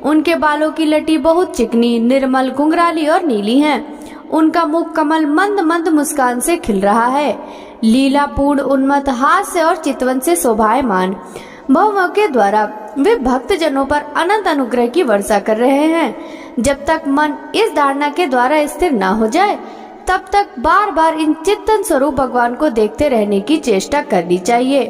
उनके बालों की लटी बहुत चिकनी, निर्मल, घुंघराली और नीली है। उनका मुख कमल मंद मंद मुस्कान से खिल रहा है। लीला पूर्ण उन्मत्त हास्य और चितवन से शोभायमान भवों के द्वारा वे भक्त जनों पर अनंत अनुग्रह की वर्षा कर रहे हैं। जब तक मन इस धारणा के द्वारा स्थिर न हो जाए तब तक बार बार इन चित्तन स्वरूप भगवान को देखते रहने की चेष्टा करनी चाहिए।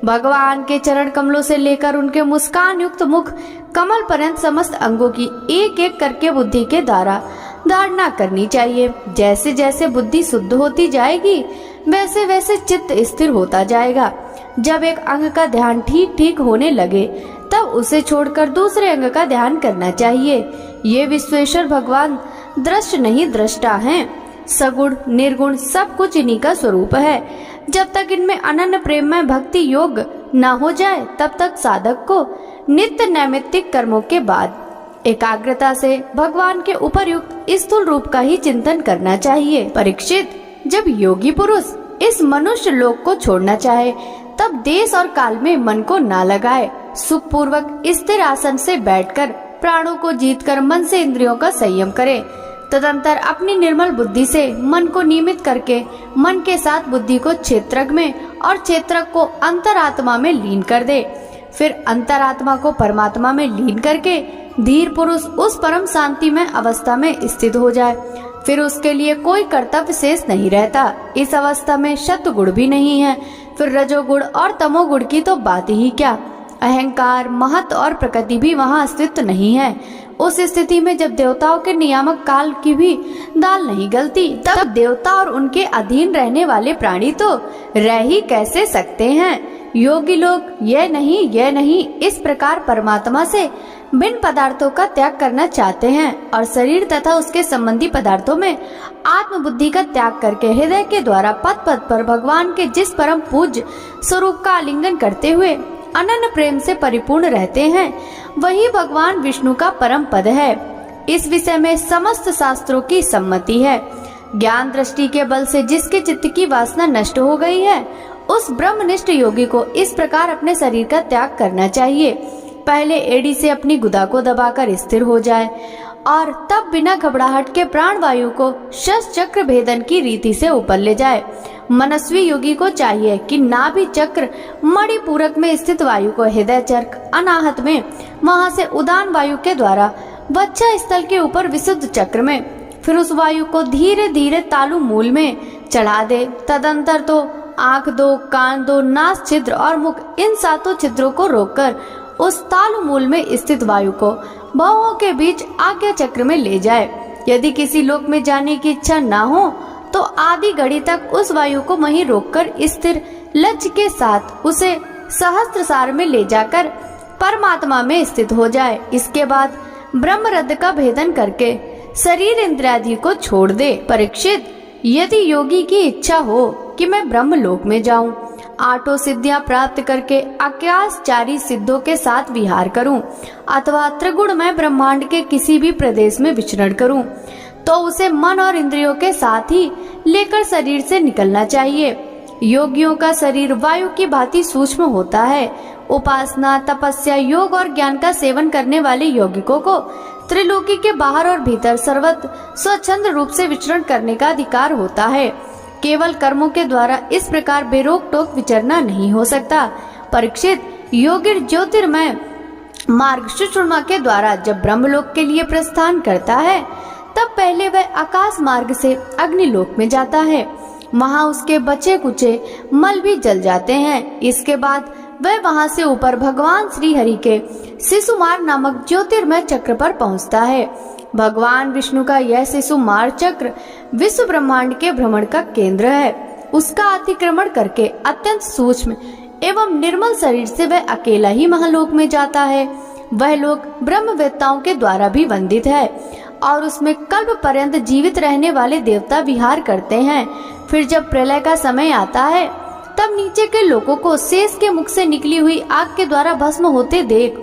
भगवान के चरण कमलों से लेकर उनके मुस्कान युक्त मुख कमल पर्यंत समस्त अंगों की एक एक करके बुद्धि के द्वारा धारणा करनी चाहिए। जैसे जैसे बुद्धि शुद्ध होती जाएगी वैसे वैसे चित्त स्थिर होता जाएगा। जब एक अंग का ध्यान ठीक ठीक होने लगे तब उसे छोड़कर दूसरे अंग का ध्यान करना चाहिए। ये विश्वेश्वर भगवान दृश्य नहीं दृष्टा हैं। सगुण निर्गुण सब कुछ इन्हीं का स्वरूप है। जब तक इनमें अनन्य प्रेम में भक्ति योग न हो जाए तब तक साधक को नित्य नैमित्तिक कर्मों के बाद एकाग्रता से भगवान के उपर्युक्त स्थूल रूप का ही चिंतन करना चाहिए। परीक्षित, जब योगी पुरुष इस मनुष्य लोक को छोड़ना चाहे तब देश और काल में मन को ना लगाए। सुख पूर्वक स्थिर आसन से बैठकर प्राणों को जीतकर मन से इंद्रियों का संयम करे। तदंतर अपनी निर्मल बुद्धि से मन को नियमित करके मन के साथ बुद्धि को क्षेत्रज्ञ में और क्षेत्रज्ञ को अंतरात्मा में लीन कर दे। फिर अंतरात्मा को परमात्मा में लीन करके धीर पुरुष उस परम शांति में अवस्था में स्थित हो जाए। फिर उसके लिए कोई कर्तव्य शेष नहीं रहता। इस अवस्था में सत्व गुण भी नहीं है। फिर रजोगुण और तमोगुण की तो बात ही क्या। अहंकार, महत्व और प्रकृति भी वहाँ अस्तित्व नहीं है। उस स्थिति में जब देवताओं के नियामक काल की भी दाल नहीं गलती तब देवता और उनके अधीन रहने वाले प्राणी तो रह ही कैसे सकते हैं। योगी लोग यह नहीं इस प्रकार परमात्मा से भिन्न पदार्थों का त्याग करना चाहते हैं और शरीर तथा उसके संबंधी पदार्थों में आत्मबुद्धि का त्याग करके हृदय के द्वारा पद पद पर भगवान के जिस परम पूज्य स्वरूप का आलिंगन करते हुए अनन्य प्रेम से परिपूर्ण रहते हैं वही भगवान विष्णु का परम पद है। इस विषय में समस्त शास्त्रों की सम्मति है। ज्ञान दृष्टि के बल से जिसके चित्त की वासना नष्ट हो गई है उस ब्रह्मनिष्ठ योगी को इस प्रकार अपने शरीर का त्याग करना चाहिए। पहले एड़ी से अपनी गुदा को दबाकर स्थिर हो जाए और तब बिना घबराहट के प्राण वायु को शस्त्र चक्र भेदन की रीति से ऊपर ले जाए। मनस्वी योगी को चाहिए कि नाभि चक्र मणिपूरक में स्थित वायु को हृदय चक्र अनाहत में वहां से उदान वायु के द्वारा वक्षा स्थल के ऊपर विशुद्ध चक्र में, फिर उस वायु को धीरे धीरे तालु मूल में चढ़ा दे। तदंतर तो आंख दो, कान दो, नास छिद्र और मुख इन सातों छिद्रों को रोककर उस तालु मूल में स्थित वायु को भवों के बीच आज्ञा चक्र में ले जाए। यदि किसी लोक में जाने की इच्छा न हो तो आधी घड़ी तक उस वायु को वहीं रोककर स्थिर लक्ष्य के साथ उसे सहस्त्रसार में ले जाकर परमात्मा में स्थित हो जाए। इसके बाद ब्रह्मरद्ध का भेदन करके शरीर इंद्रियादि को छोड़ दे। परीक्षित, यदि योगी की इच्छा हो कि मैं ब्रह्मलोक में जाऊं, आठों सिद्धियां प्राप्त करके आकाशचारी सिद्धों के साथ विहार करूं अथवा त्रिगुणमय ब्रह्मांड के किसी भी प्रदेश में विचरण करूं, तो उसे मन और इंद्रियों के साथ ही लेकर शरीर से निकलना चाहिए। योगियों का शरीर वायु की भांति सूक्ष्म होता है। उपासना, तपस्या, योग और ज्ञान का सेवन करने वाले यौगिकों को त्रिलोकी के बाहर और भीतर सर्वत्र स्वच्छंद रूप से विचरण करने का अधिकार होता है। केवल कर्मों के द्वारा इस प्रकार बेरोक टोक विचरना नहीं हो सकता। परीक्षित, योगी ज्योतिर्मय मार्ग सुषुम्ना के द्वारा जब ब्रह्मलोक के लिए प्रस्थान करता है तब पहले वह आकाश मार्ग से अग्निलोक में जाता है। वहाँ उसके बचे कुचे मल भी जल जाते हैं। इसके बाद वह वहाँ से ऊपर भगवान श्री हरि के शिशुमार नामक ज्योतिर्मय चक्र पर पहुँचता है। भगवान विष्णु का यह शिशुमार चक्र विश्व ब्रह्मांड के भ्रमण का केंद्र है। उसका अतिक्रमण करके अत्यंत सूक्ष्म एवं निर्मल शरीर से वह अकेला ही महालोक में जाता है। वह लोक ब्रह्मवेत्ताओं के द्वारा भी वंदित है और उसमें कल्प पर्यंत जीवित रहने वाले देवता विहार करते हैं। फिर जब प्रलय का समय आता है तब नीचे के लोगों को शेष के मुख से निकली हुई आग के द्वारा भस्म होते देख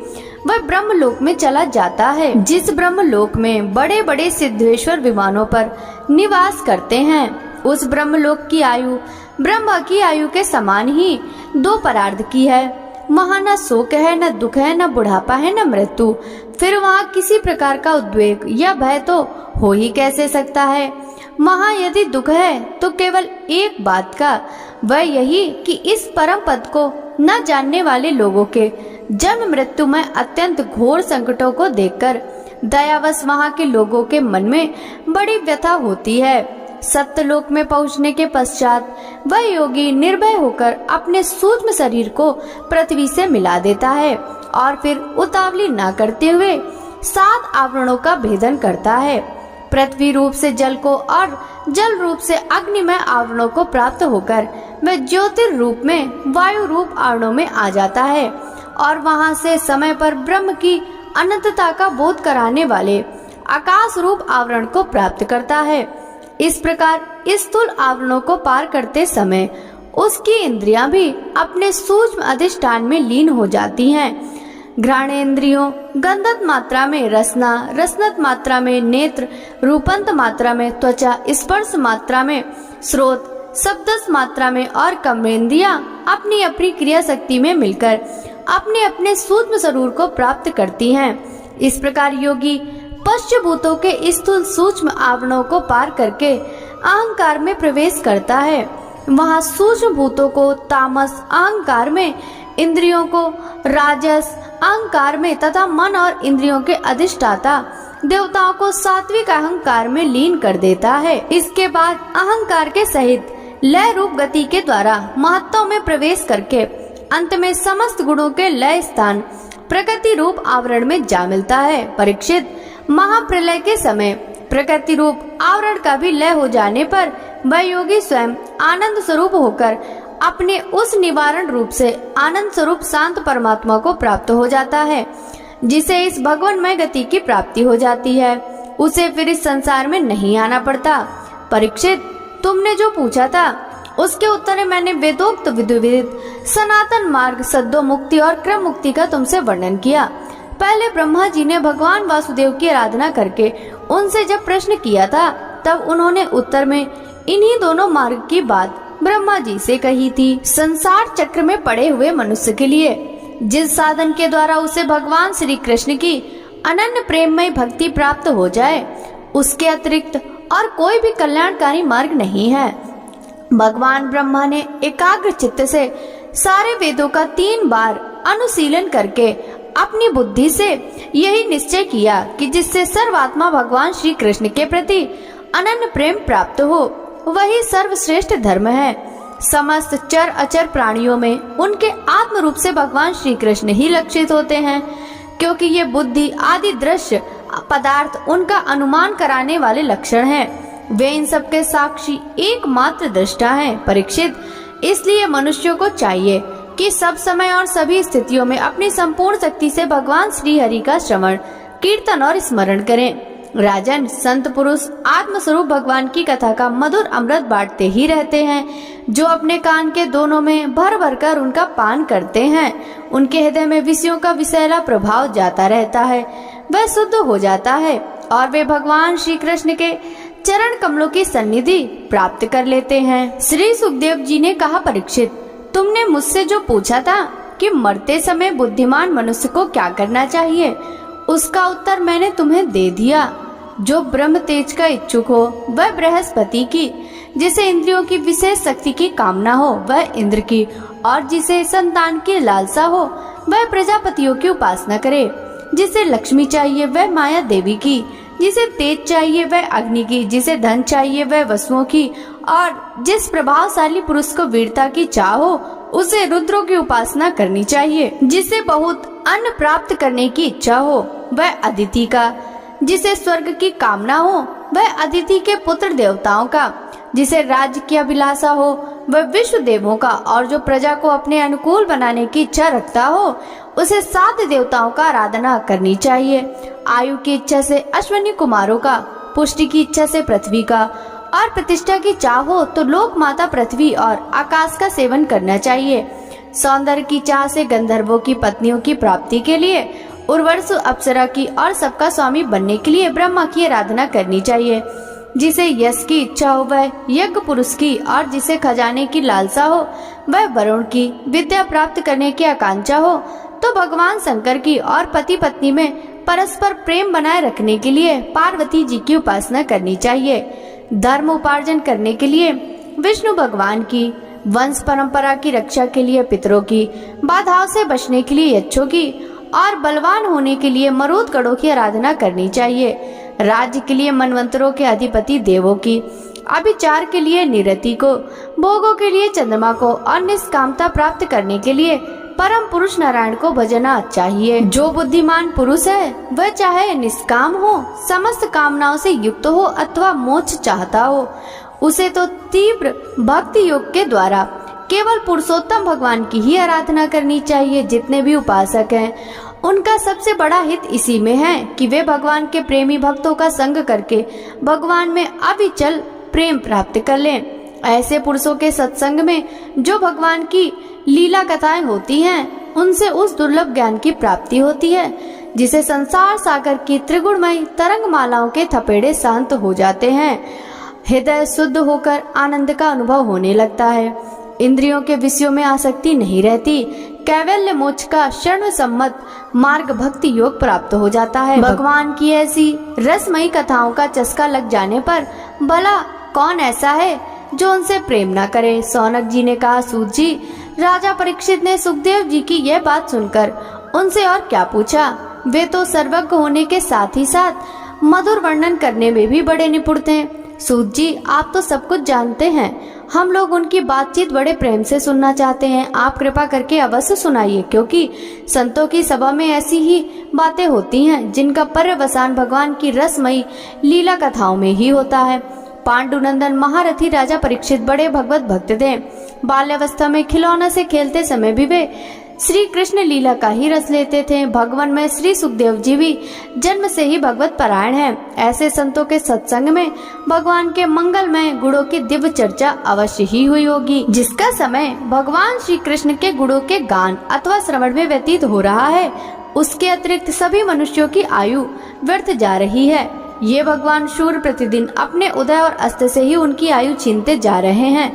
वह ब्रह्मलोक में चला जाता है। जिस ब्रह्मलोक में बड़े बड़े सिद्धेश्वर विमानों पर निवास करते हैं, उस ब्रह्मलोक की आयु ब्रह्मा की आयु के समान ही 2 परार्ध की है। वहाँ न शोक है, न दुख है, न बुढ़ापा है, न मृत्यु। फिर वहाँ किसी प्रकार का उद्वेग या भय तो हो ही कैसे सकता है। वहाँ यदि दुख है तो केवल एक बात का, वह यही कि इस परम पद को न जानने वाले लोगों के जन्म मृत्यु में अत्यंत घोर संकटों को देखकर दयावश वहाँ के लोगों के मन में बड़ी व्यथा होती है। सत्यलोक में पहुँचने के पश्चात वह योगी निर्भय होकर अपने सूक्ष्म शरीर को पृथ्वी से मिला देता है और फिर उतावली न करते हुए 7 आवरणों का भेदन करता है। पृथ्वी रूप से जल को और जल रूप से अग्निमय आवरणों को प्राप्त होकर वह ज्योतिर्रूप में वायु रूप आवरणों में आ जाता है और वहां से समय पर ब्रह्म की अनंतता का बोध कराने वाले आकाश रूप आवरण को प्राप्त करता है। इस प्रकार स्थूल आवरणों को पार करते समय उसकी इंद्रियां भी अपने सूक्ष्म अधिष्ठान में लीन हो जाती हैं। घ्राणेन्द्रियों गंधत मात्रा में रसना, रसनत मात्रा में नेत्र, रूपंत मात्रा में त्वचा, स्पर्श मात्रा में स्रोत, शब्दस मात्रा में और कर्मेंद्रियां अपनी अपनी क्रिया शक्ति में मिलकर अपने अपने सूक्ष्म स्वरूप को प्राप्त करती हैं। इस प्रकार योगी पंचभूतों के स्थूल सूक्ष्म आवरणों को पार करके अहंकार में प्रवेश करता है। वहाँ सूक्ष्म भूतों को तामस अहंकार में, इंद्रियों को राजस अहंकार में तथा मन और इंद्रियों के अधिष्ठाता देवताओं को सात्विक अहंकार में लीन कर देता है। इसके बाद अहंकार के सहित लय रूप गति के द्वारा महत्व में प्रवेश करके अंत में समस्त गुणों के लय स्थान प्रकृति रूप आवरण में जा मिलता है। परीक्षित, महाप्रलय के समय प्रकृति रूप आवरण का भी लय हो जाने पर वह योगी स्वयं आनंद स्वरूप होकर अपने उस निवारण रूप से आनंद स्वरूप शांत परमात्मा को प्राप्त हो जाता है, जिसे इस भगवानमय गति की प्राप्ति हो जाती है। उसे फिर इस संसार में नहीं आना पड़ता। परीक्षित, तुमने जो पूछा था उसके उत्तर में मैंने वेदोक्त विधिविदित सनातन मार्ग, सद्यो मुक्ति और क्रम मुक्ति का तुमसे वर्णन किया। पहले ब्रह्मा जी ने भगवान वासुदेव की आराधना करके उनसे जब प्रश्न किया था, तब उन्होंने उत्तर में इन्हीं दोनों मार्ग की बात ब्रह्मा जी से कही थी। संसार चक्र में पड़े हुए मनुष्य के लिए जिस साधन के द्वारा उसे भगवान श्री कृष्ण की अनन्य प्रेममय भक्ति प्राप्त हो जाए, उसके अतिरिक्त और कोई भी कल्याणकारी मार्ग नहीं है। भगवान ब्रह्मा ने एकाग्र चित्त से सारे वेदों का 3 बार अनुशीलन करके अपनी बुद्धि से यही निश्चय किया कि जिससे सर्वात्मा भगवान श्री कृष्ण के प्रति अनन्य प्रेम प्राप्त हो, वही सर्वश्रेष्ठ धर्म है। समस्त चर अचर प्राणियों में उनके आत्म रूप से भगवान श्री कृष्ण ही लक्षित होते हैं, क्योंकि ये बुद्धि आदि दृश्य पदार्थ उनका अनुमान कराने वाले लक्षण हैं। वे इन सबके साक्षी एकमात्र दृष्टा हैं। परीक्षित, इसलिए मनुष्यों को चाहिए कि सब समय और सभी स्थितियों में अपनी संपूर्ण शक्ति से भगवान श्री हरि का श्रवण, कीर्तन और स्मरण करें। राजन, संत पुरुष आत्मस्वरूप भगवान की कथा का मधुर अमृत बांटते ही रहते हैं। जो अपने कान के दोनों में भर भर कर उनका पान करते हैं, उनके हृदय में विषयों का विषैला प्रभाव जाता रहता है, वह शुद्ध हो जाता है और वे भगवान श्री कृष्ण के चरण कमलों की सन्निधि प्राप्त कर लेते हैं। श्री सुखदेव जी ने कहा, परीक्षित, तुमने मुझसे जो पूछा था कि मरते समय बुद्धिमान मनुष्य को क्या करना चाहिए, उसका उत्तर मैंने तुम्हें दे दिया। जो ब्रह्म तेज का इच्छुक हो वह बृहस्पति की, जिसे इंद्रियों की विशेष शक्ति की कामना हो वह इंद्र की, और जिसे संतान की लालसा हो वह प्रजापतियों की उपासना करे। जिसे लक्ष्मी चाहिए वह माया देवी की, जिसे तेज चाहिए वह अग्नि की, जिसे धन चाहिए वह वसुओं की, और जिस प्रभावशाली पुरुष को वीरता की चाह हो उसे रुद्रों की उपासना करनी चाहिए। जिसे बहुत अन्न प्राप्त करने की इच्छा हो वह अदिति का, जिसे स्वर्ग की कामना हो वह अदिति के पुत्र देवताओं का, जिसे राज्य की अभिलाषा हो वह विश्व देवों का, और जो प्रजा को अपने अनुकूल बनाने की इच्छा रखता हो उसे 7 देवताओं का आराधना करनी चाहिए। आयु की इच्छा से अश्विनी कुमारों का, पुष्टि की इच्छा से पृथ्वी का, और प्रतिष्ठा की चाह हो तो लोक माता पृथ्वी और आकाश का सेवन करना चाहिए। सौंदर्य की चाह से गंधर्वों की पत्नियों की प्राप्ति के लिए, उर्वरसु अप्सरा की और सबका स्वामी बनने के लिए ब्रह्मा की आराधना करनी चाहिए। जिसे यश की इच्छा हो वह यज्ञ पुरुष की, और जिसे खजाने की लालसा हो वह वरुण की, विद्या प्राप्त करने की आकांक्षा हो तो भगवान शंकर की, और पति पत्नी में परस्पर प्रेम बनाए रखने के लिए पार्वती जी की उपासना करनी चाहिए। धर्म उपार्जन करने के लिए विष्णु भगवान की, वंश परंपरा की रक्षा के लिए पितरों की, बाधाओं से बचने के लिए यक्षों की, और बलवान होने के लिए मरुदगणों की आराधना करनी चाहिए। राज्य के लिए मनवंतरों के अधिपति देवों की, अभिचार के लिए निरति को, भोगों के लिए चंद्रमा को, और निष्कामता प्राप्त करने के लिए परम पुरुष नारायण को भजना चाहिए। जो बुद्धिमान पुरुष है वह चाहे निष्काम हो, समस्त कामनाओं से युक्त हो अथवा मोक्ष चाहता हो, उसे तो तीव्र भक्ति योग के द्वारा केवल पुरुषोत्तम भगवान की ही आराधना करनी चाहिए। जितने भी उपासक हैं उनका सबसे बड़ा हित इसी में है कि वे भगवान के प्रेमी भक्तों का संग करके भगवान में अविचल प्रेम प्राप्त कर लें। ऐसे पुरुषों के सत्संग में जो भगवान की लीला कथाएं होती हैं, उनसे उस दुर्लभ ज्ञान की प्राप्ति होती है जिसे संसार सागर की त्रिगुणमयी तरंग मालाओं के थपेड़े शांत हो जाते हैं। हृदय शुद्ध होकर आनंद का अनुभव होने लगता है। इंद्रियों के विषयों में आसक्ति नहीं रहती। कैवल्य मोक्ष का शरण सम्मत मार्ग भक्ति योग प्राप्त हो जाता है। भगवान की ऐसी रसमयी कथाओं का चस्का लग जाने पर भला कौन ऐसा है जो उनसे प्रेम न करे। सौनक जी ने कहा, सूत जी, राजा परीक्षित ने सुखदेव जी की यह बात सुनकर उनसे और क्या पूछा। वे तो सर्वज्ञ होने के साथ ही साथ मधुर वर्णन करने में भी बड़े निपुण थे। सूत जी, आप तो सब कुछ जानते हैं, हम लोग उनकी बातचीत बड़े प्रेम से सुनना चाहते हैं। आप कृपा करके अवश्य सुनाइए, क्योंकि संतों की सभा में ऐसी ही बातें होती हैं जिनका पर्यवसान भगवान की रसमयी लीला कथाओं में ही होता है। पांडुनंदन महारथी राजा परीक्षित बड़े भगवत भक्त थे। बाल्यावस्था में खिलौना से खेलते समय भी वे श्री कृष्ण लीला का ही रस लेते थे। भगवान में श्री सुखदेव जी भी जन्म से ही भगवत परायण हैं। ऐसे संतों के सत्संग में भगवान के मंगलमय गुणों की दिव्य चर्चा अवश्य ही हुई होगी, जिसका समय भगवान श्री कृष्ण के गुणों के गान अथवा श्रवण में व्यतीत हो रहा है, उसके अतिरिक्त सभी मनुष्यों की आयु व्यर्थ जा रही है। ये भगवान सूर्य प्रतिदिन अपने उदय और अस्त से ही उनकी आयु छीनते जा रहे हैं।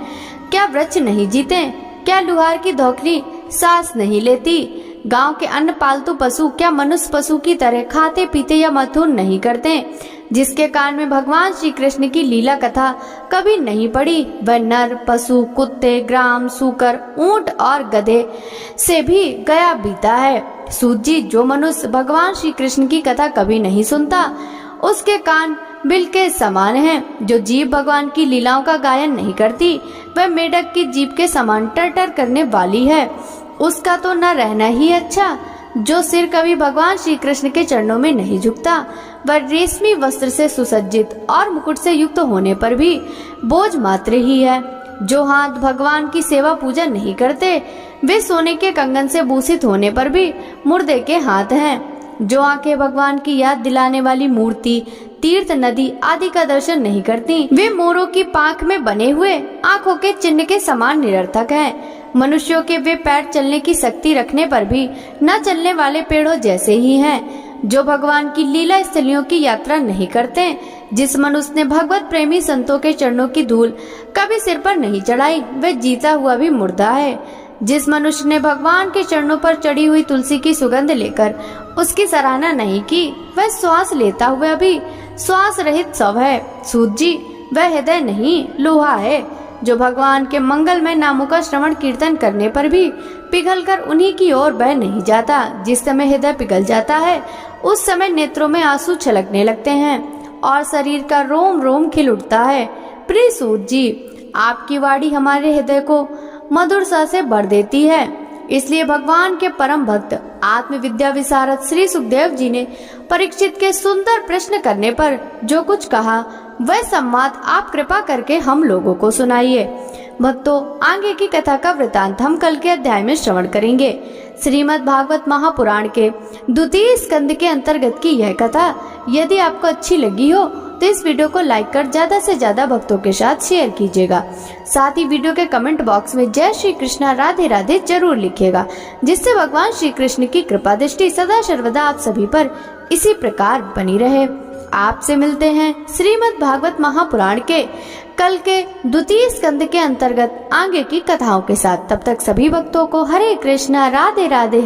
क्या वृक्ष नहीं जीते? क्या लुहार की धोखली सांस नहीं लेती? गांव के अन्य पालतू पशु क्या मनुष्य पशु की तरह खाते पीते या मथुन नहीं करते? जिसके कान में भगवान श्री कृष्ण की लीला कथा कभी नहीं पड़ी, वह नर पशु, कुत्ते, ग्राम, सूकर, ऊंट और गधे से भी गया बीता है। सूत जी, जो मनुष्य भगवान श्री कृष्ण की कथा कभी नहीं सुनता, उसके कान बिल के समान हैं। जो जीव भगवान की लीलाओं का गायन नहीं करती, वह मेढक की जीभ के समान टर टर करने वाली है। उसका तो न रहना ही अच्छा। जो सिर कभी भगवान श्री कृष्ण के चरणों में नहीं झुकता, वह रेशमी वस्त्र से सुसज्जित और मुकुट से युक्त होने पर भी बोझ मात्र ही है। जो हाथ भगवान की सेवा पूजा नहीं करते, वे सोने के कंगन से भूषित होने पर भी मुर्दे के हाथ हैं। जो आंखें भगवान की याद दिलाने वाली मूर्ति, तीर्थ, नदी आदि का दर्शन नहीं करती, वे मोरों की पांख में बने हुए आंखों के चिन्ह के समान निरर्थक हैं। मनुष्यों के वे पैर चलने की शक्ति रखने पर भी न चलने वाले पेड़ों जैसे ही हैं। जो भगवान की लीला स्थलियों की यात्रा नहीं करते, जिस मनुष्य ने भगवत प्रेमी संतों के चरणों की धूल कभी सिर पर नहीं चढ़ाई, वह जीता हुआ भी मुर्दा है। जिस मनुष्य ने भगवान के चरणों पर चढ़ी हुई तुलसी की सुगंध लेकर उसकी सराहना नहीं की, वह श्वास लेता हुआ भी श्वास रहित शव है। सूत जी, वह हृदय नहीं, लोहा है, जो भगवान के मंगलमय नामों का श्रवण कीर्तन करने पर भी पिघलकर उन्हीं की ओर बह नहीं जाता। जिस समय हृदय पिघल जाता है, उस समय नेत्रों में आंसू छलकने लगते हैं और शरीर का रोम रोम खिल उठता है। प्रिय सूत जी, आपकी वाणी हमारे हृदय को मधुरता से भर देती है। इसलिए भगवान के परम भक्त आत्मविद्या विशारद श्री सुखदेव जी ने परीक्षित के सुंदर प्रश्न करने पर जो कुछ कहा वह संवाद आप कृपा करके हम लोगों को सुनाइए। भक्तों, आगे की कथा का वृतांत हम कल के अध्याय में श्रवण करेंगे। श्रीमद् भागवत महापुराण के द्वितीय स्कंद के अंतर्गत की यह कथा यदि आपको अच्छी लगी हो तो इस वीडियो को लाइक कर ज्यादा से ज्यादा भक्तों के साथ शेयर कीजिएगा। साथ ही वीडियो के कमेंट बॉक्स में जय श्री कृष्णा राधे राधे जरूर लिखिएगा, जिससे भगवान श्री कृष्ण की कृपा दृष्टि सदा सर्वदा आप सभी पर इसी प्रकार बनी रहे। आपसे मिलते हैं श्रीमद् भागवत महापुराण के कल के द्वितीय स्कंद के अंतर्गत आगे की कथाओं के साथ। तब तक सभी भक्तों को हरे कृष्णा राधे राधे।